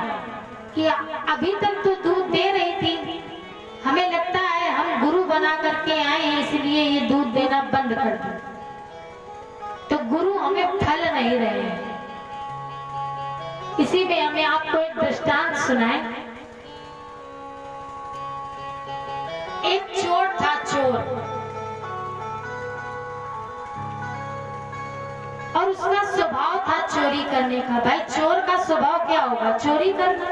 कि अभी तक तो दूध दे रही थी, हमें लगता है हम गुरु बना करके आए हैं इसलिए ये दूध देना बंद कर दो। तो गुरु हमें फल नहीं रहे हैं। इसी में हमें आपको एक दृष्टांत सुनाए। एक चोर था, चोर, और उसका स्वभाव था चोरी करने का। भाई चोर का स्वभाव क्या होगा? चोरी करना।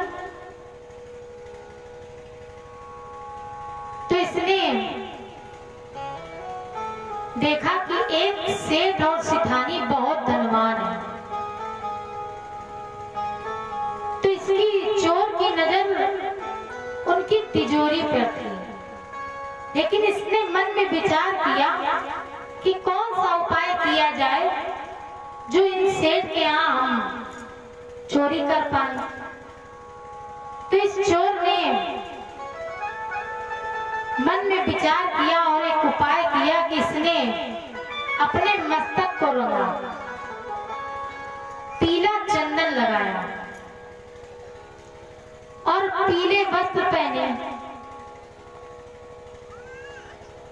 तो इसने देखा कि एक सेठ और सिठानी बहुत धनवान है, तो इसकी चोर की नजर उनकी तिजोरी पर थी। लेकिन इसने मन में विचार किया कि कौन सा उपाय किया जाए जो इन सेठ के यहाँ हम चोरी कर पाए। तो इस चोर ने मन में विचार किया और एक उपाय किया कि इसने अपने मस्तक को रंगा, पीला चंदन लगाया और पीले वस्त्र पहने,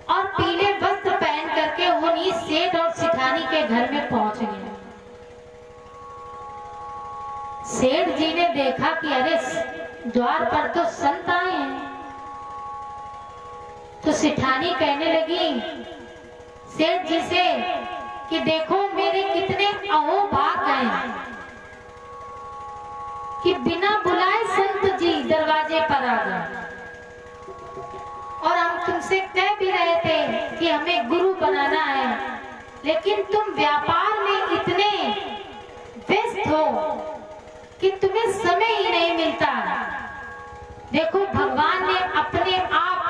और पीले वस्त्र पहन करके उन्हीं सेठ और सिठानी के घर में पहुंच गया। सेठ जी ने देखा कि अरे द्वार पर तो संत आए हैं। तो सिठानी कहने लगी सेठ जी से कि देखो मेरे कितने अहोभाग्य हैं कि बिना बुलाए संत जी दरवाजे पर आ गए, और हम तुमसे कह भी रहे थे कि हमें गुरु बनाना है, लेकिन तुम व्यापार में इतने व्यस्त हो कि तुम्हें समय ही नहीं मिलता। देखो भगवान ने अपने आप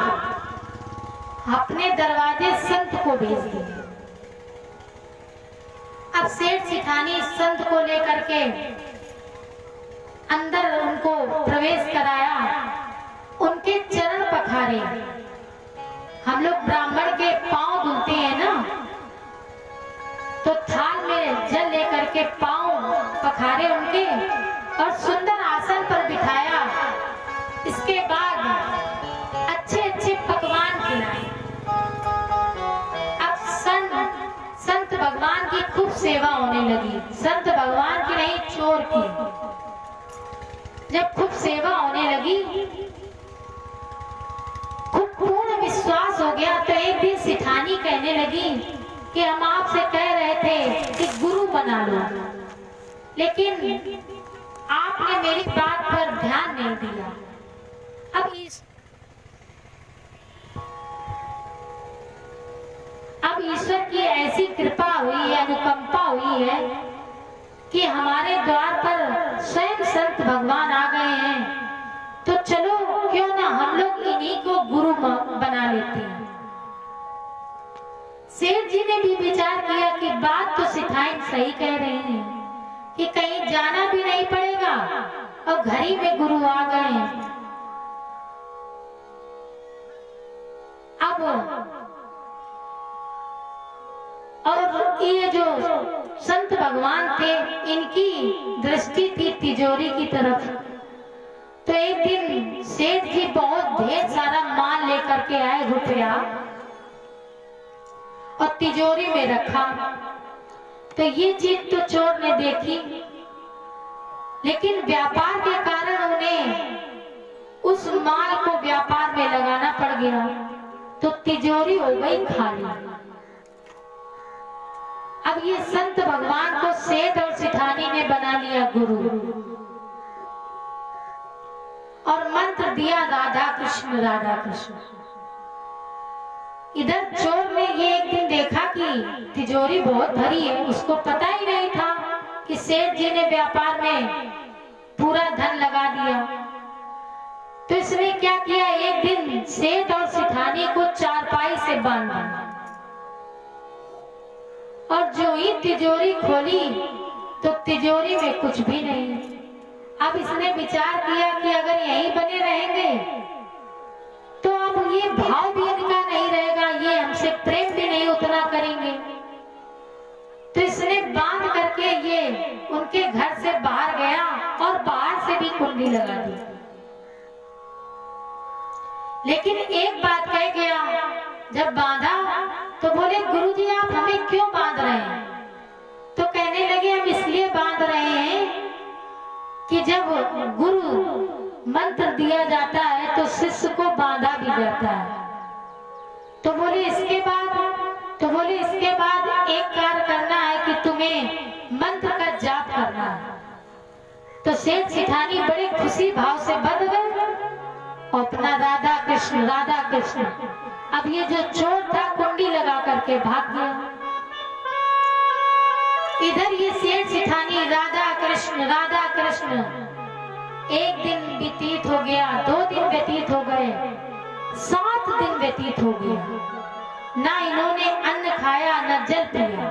अपने दरवाजे संत को भेज दिए। अब सेठ सिठानी संत को लेकर के अंदर उनको प्रवेश कराया, उनके चरण पखारे। हम लोग ब्राह्मण के पांव धुलते हैं ना, तो थाल में जल लेकर के पांव पखारे उनके और सुंदर आसन पर बिठाया। इसके बाद अच्छे अच्छे पकवान खिलाए। अब संत भगवान की खूब सेवा होने लगी। संत भगवान की नहीं, चोर की। जब खूब सेवा होने लगी, खूब पूर्ण विश्वास हो गया, तो एक दिन सिठानी कहने लगी कि हम आपसे कह रहे थे कि गुरु बना लो, लेकिन आपने मेरी बात पर ध्यान नहीं दिया। अब ईश्वर की ऐसी कृपा हुई है, अनुकंपा हुई है कि हमारे द्वार पर स्वयं संत भगवान आ गए हैं। तो चलो क्यों ना हम लोग इन्हीं को गुरु बना लेते हैं। सेठ जी ने भी विचार किया कि बात तो सिखाई सही कह रहे हैं कि कहीं जाना भी नहीं पड़ेगा और घर ही में गुरु आ गए हैं। अब और ये जो संत भगवान थे, इनकी दृष्टि थी तिजोरी की तरफ। तो एक दिन सेठ जी बहुत ढेर सारा माल लेकर के आए, रुपया, और तिजोरी में रखा। तो ये चीज तो चोर ने देखी, लेकिन व्यापार के कारण उन्हें उस माल को व्यापार में लगाना पड़ गया। तो तिजोरी हो गई खाली। अब ये संत भगवान को सेठ और सिठानी ने बना लिया गुरु, और मंत्र दिया राधा कृष्ण राधा कृष्ण। इधर चोर ने ये एक दिन देखा कि तिजोरी बहुत भरी है, उसको पता ही नहीं था कि सेठ जी ने व्यापार में पूरा धन लगा दिया। तो इसने क्या किया, एक दिन सेठ और सिठानी को चारपाई से बांधा, और जो ही तिजोरी खोली तो तिजोरी में कुछ भी नहीं। अब इसने विचार किया कि अगर यहीं बने रहेंगे तो अब ये भाव भी इनका नहीं रहेगा, ये हमसे प्रेम भी नहीं उतना करेंगे। तो इसने बांध करके ये उनके घर से बाहर गया और बाहर से भी कुंडी लगा दी। लेकिन एक बात कह गया, जब बांधा तो बोले गुरुजी आप हमें क्यों बांध रहे हैं? तो कहने लगे हम इसलिए बांध रहे हैं कि जब गुरु मंत्र दिया जाता है तो शिष्य को बांधा भी जाता है। तो बोले इसके बाद एक कार्य करना है कि तुम्हें मंत्र का जाप करना है। तो सेठ सेठानी बड़े खुशी भाव से बंध गए और अपना राधा कृष्ण अब ये जो चोर था कुंडी लगा करके भाग गया। इधर ये सेठ सेठानी राधा कृष्ण एक दिन व्यतीत हो गया, 2 दिन व्यतीत हो गए, 7 दिन व्यतीत हो गया, ना इन्होंने अन्न खाया न जल पिया।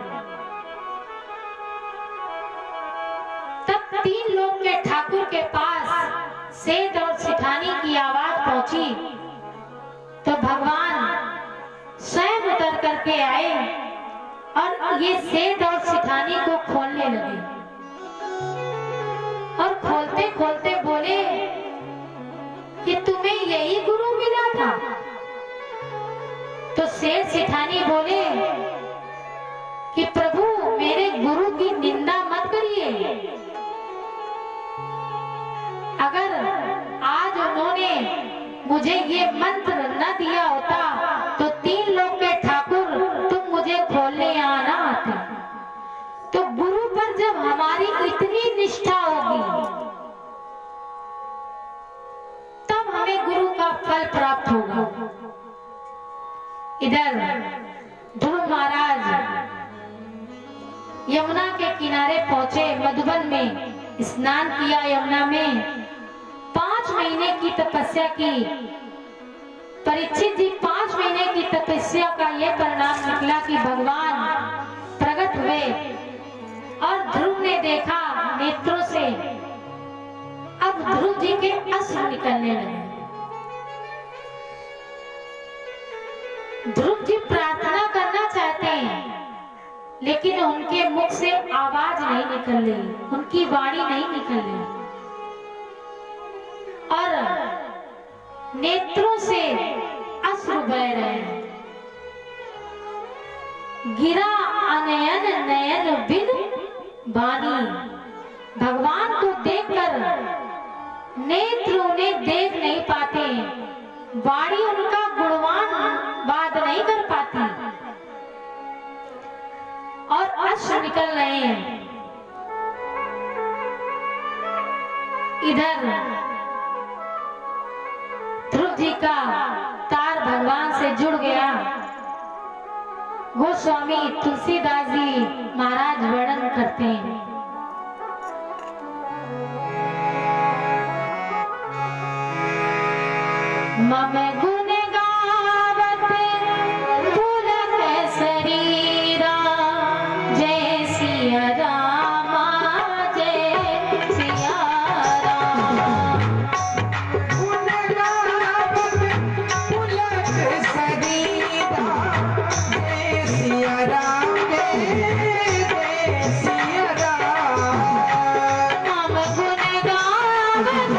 तब 3 लोग के ठाकुर के पास सेठ और सेठानी की आवाज पहुंची तो भगवान स्वयं उतर करके आए और ये सेठ और सेठानी को खोलने लगे और खोलते खोलते बोले कि तुम्हें यही गुरु मिला था। तो सेठ सेठानी बोले कि प्रभु मेरे गुरु की निंदा मत करिए। अगर आज उन्होंने मुझे ये मंत्र न दिया होता तो 3 लोग के ठाकुर तुम मुझे खोलने यहाँ ना आते। तो गुरु पर जब हमारी इतनी निष्ठा होगी तब हमें गुरु का फल प्राप्त होगा। इधर ध्रुव महाराज यमुना के किनारे पहुंचे, मधुबन में स्नान किया, यमुना में 5 महीने की तपस्या की। परीक्षित जी 5 महीने की तपस्या का यह परिणाम निकला कि भगवान प्रकट हुए और ध्रुव ने देखा नेत्रों से। अब ध्रुव जी के अश्रु निकलने लगे। ध्रुव जी प्रार्थना करना चाहते हैं लेकिन उनके मुख से आवाज नहीं निकल रही, उनकी वाणी नहीं निकल रही और नेत्रों से अश्रु बह रहे हैं। गिरा अनयन नयन बिन बानी। भगवान को देखकर नेत्र उन्हें देख नहीं पाते, वाणी उनका गुणवान वाद नहीं कर पाती और अश्रु निकल रहे हैं। इधर ध्रुव जी का तार भगवान से जुड़ गया। गोस्वामी तुलसीदास जी महाराज वर्णन करते हैं, मम गुण गावत पुलक शरीरा, जय सिया रामा जय सिया राम। गुण गावत पुलक शरीरा, जय सिया राम जय सिया राम। मम गुण गावत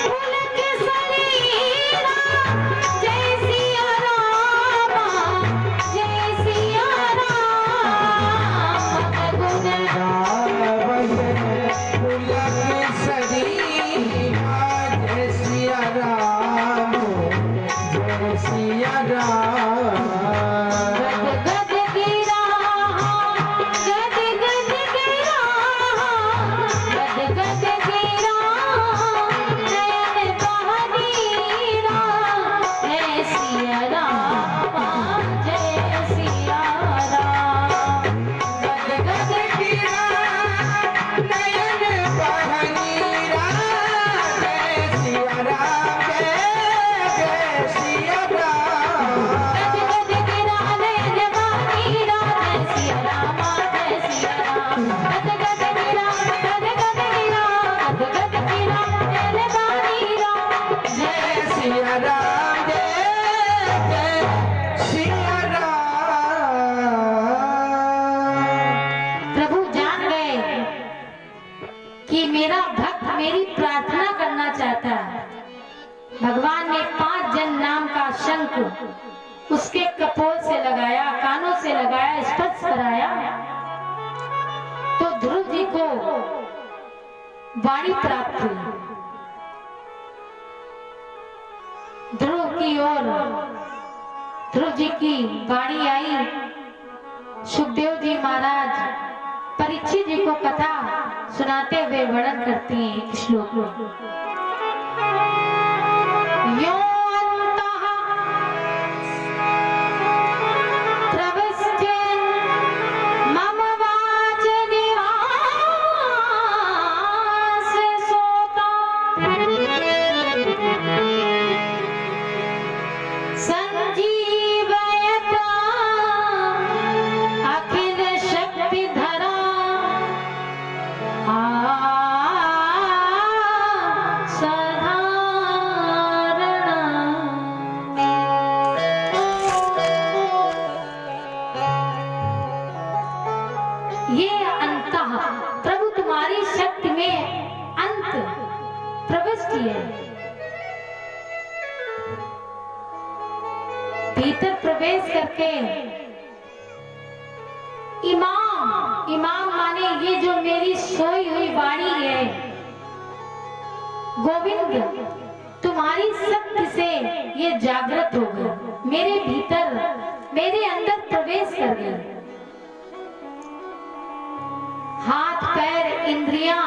पुलक शरीरा, जय सिया रामा जय सिया राम। मम गुण गावत पुलक शरीरा, जय सिया राम जय सिया राम। गद गद गिरा, गद गद गिरा, गद गद गिरा, नयन बहनीरा, जय सिया राम जय सिया राम। गद गद गिरा नयन बहनीरा, जय सिया राम जय सिया राम। गद गद गिरा नयन बहनीरा, जय सिया राम जय सिया राम। गद गद गिरा, गद गद गिरा, गद गद गिरा, नयन बहनीरा, जय सिया राम जय सिया राम। प्रभु जान गए कि मेरा भक्त मेरी प्रार्थना करना चाहता है। भगवान ने 5 जन नाम का शंख उसके कपोल से लगाया, कानों से लगाया, स्पर्श कराया। तो ध्रुव जी को वाणी प्राप्त हुई। ध्रुव की ओर ध्रुव जी की वाणी आई। सुखदेव जी महाराज परीक्षित जी को कथा सुनाते हुए वर्णन करते हैं एक श्लोक में। यो अन्तः प्रविश्य मम वाच निवास सोता संजीवयता अखिल शक्तिधरा ये अंतः प्रभु तुम्हारी शक्ति में अंत प्रविष्ट है। भीतर प्रवेश करके इमाम इमाम माने ये जो मेरी सोई हुई वाणी है, गोविंद तुम्हारी शक्ति से ये जागृत हो गई, मेरे भीतर मेरे अंदर प्रवेश कर गई। हाथ पैर इंद्रियां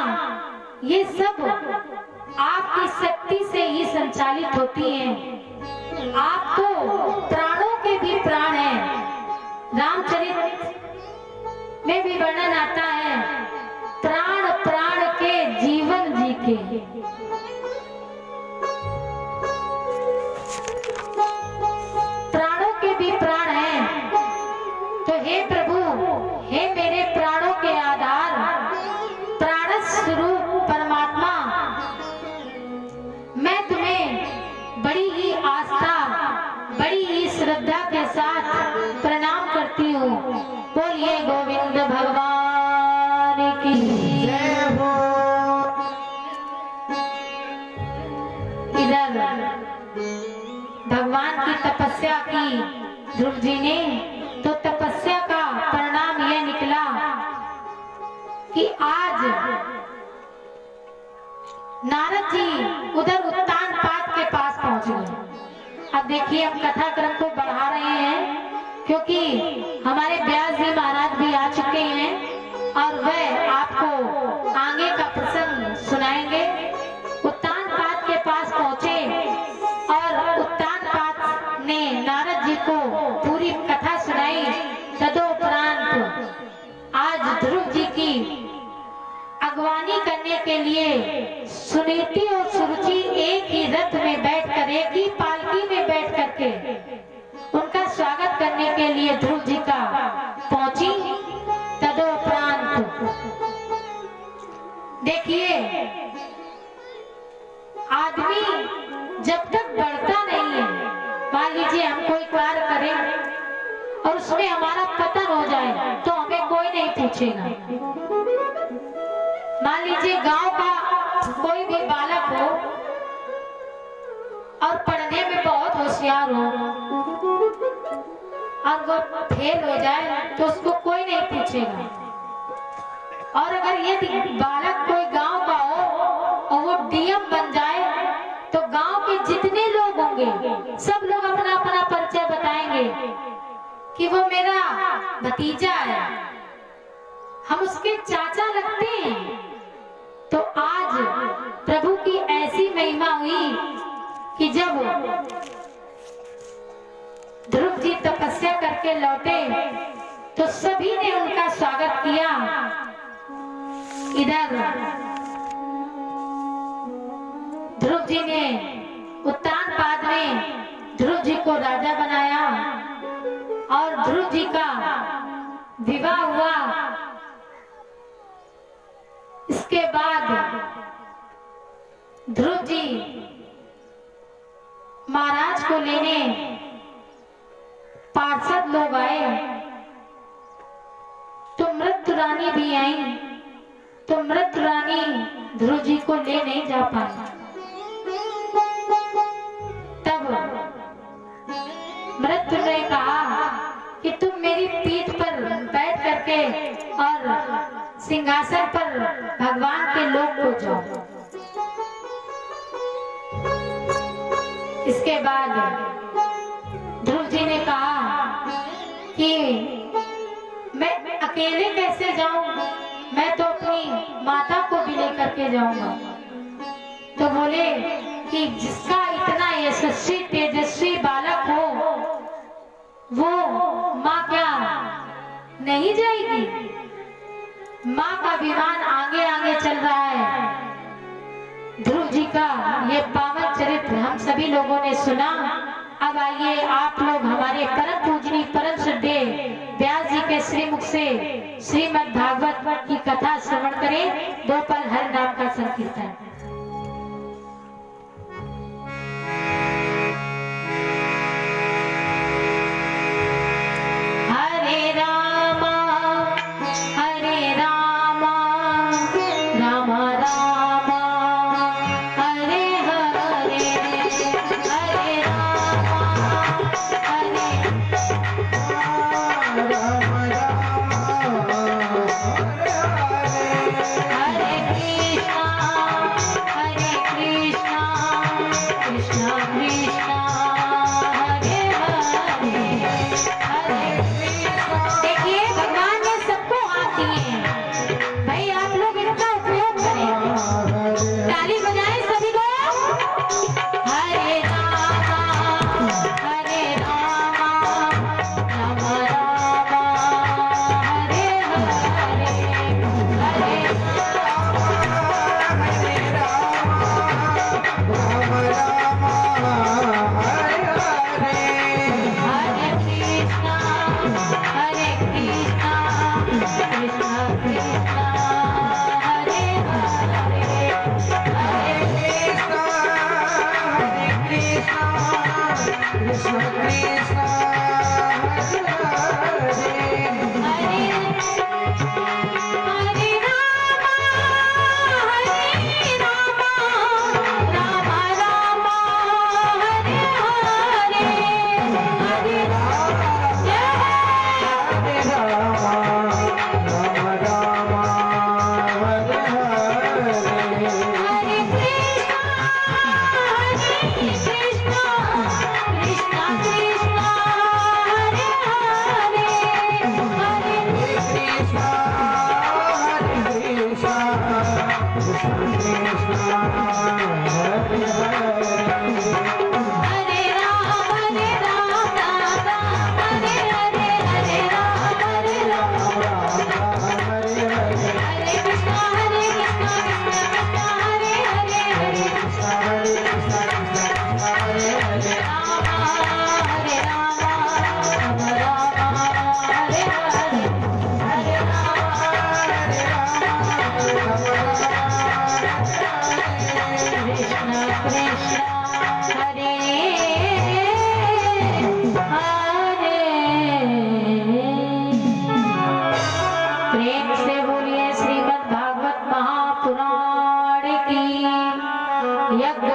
ये सब आपकी शक्ति से ही संचालित होती हैं। आप तो प्राणों के भी प्राण हैं। रामचरित में भी वर्णन आता है, प्राण प्राण के जीवन जी के। प्राणों के भी प्राण हैं। तो हे प्रभु, हे मेरे प्राणों के आधार, प्राण स्वरूप परमात्मा, मैं तुम्हें बड़ी ही आस्था, बड़ी ही श्रद्धा के साथ प्रणाम करती हूँ। बोलिए गोविंद भगवान की जय हो। इधर भगवान की तपस्या की ध्रुव जी ने, तो तपस्या का परिणाम यह निकला कि आज नारद जी उधर उत्तान पाद के पास पहुंच गए। अब देखिए, हम कथा क्रम को बढ़ा रहे हैं क्योंकि हमारे व्यास जी महाराज भी आ चुके हैं और वह आपको आगे का प्रसंग सुनाएंगे। उत्तान पाद के पास पहुंचे और उत्तान पाद ने नारद जी को पूरी कथा सुनाई। तदोपरांत आज ध्रुव जी की अगवानी करने के लिए सुनीति और सुरुचि एक ही रथ में बैठकर, एक ही पालकी में बैठ करके उनका स्वागत करने के लिए ध्रुव जी का पहुंची। तदोपरांत देखिए, आदमी जब तक बढ़ता नहीं है, मान लीजिए हम कोई कार्य करें और उसमें हमारा पतन हो जाए तो हमें कोई नहीं पूछेगा। मान लीजिए गांव का कोई भी बालक हो और पढ़ने में बहुत होशियार हो और वो फेल हो जाए तो उसको कोई नहीं पूछेगा। और अगर ये बालक कोई गांव का हो और वो डीएम बन जाए तो गांव के जितने लोग होंगे सब लोग अपना अपना परिचय बताएंगे कि वो मेरा भतीजा है, हम उसके चाचा लगते हैं। तो आज प्रभु की ऐसी महिमा हुई कि जब ध्रुव जी तपस्या करके लौटे तो सभी ने उनका स्वागत किया। इधर ध्रुव जी ने उत्तान पाद में ध्रुव जी को राजा बनाया और ध्रुव जी का विवाह हुआ। इसके बाद ध्रुव जी महाराज को लेने पार्षद लोग आए तो मृत्यु रानी भी आई, तो मृत्यु रानी ध्रुव जी को ले नहीं जा पाई। तब मृत्यु ने कहा कि तुम मेरी पीठ पर बैठ करके और सिंहासन पर भगवान के लोग को जाओ। इसके बाद ध्रुव जी ने कहा कि मैं अकेले कैसे जाऊं, मैं तो अपनी माता को भी लेकर के जाऊंगा। तो बोले कि जिसका इतना यशस्वी तेजस्वी बालक हो वो माँ क्या नहीं जाएगी? माँ का विमान आगे आगे चल रहा है। ध्रुव जी का ये पावन चरित्र हम सभी लोगों ने सुना। अब आइए आप लोग हमारे परम पूजनीय परम श्रद्धेय व्यास जी के श्रीमुख से श्रीमद् भागवत की कथा श्रवण करें। दो पल हर नाम का संकीर्तन। हरे रामा हरे रामा राम रामा हरे हरे, हरे रामा हरे हरे कृष्णा कृष्णा कृष्णा हरे हरे, हरे देखिए भगवान ने सबको हाथ दिए हैं, भाई आप लोग इनका उपयोग करें। ताली बजाएं सभी लोग। हरे रामा राम रामा हरे हरे, हरे हरे कृष्णा कृष्णा कृष्णा हरे हरे, हरे हरे रामा राम रामा हरे हरे, हरे हरे कृष्णा कृष्णा कृष्णा हरे हरे, हरे हरे राम राम राम हरे हरे, हरे राम हरे कृष्णा कृष्णा कृष्णा हरे हरे, हरे राम हरे राम हरे हरे, हरे कृष्णा कृष्णा हरे हरे। प्रेम से बोलिए श्रीमद् भागवत महापुराण की। यज्ञ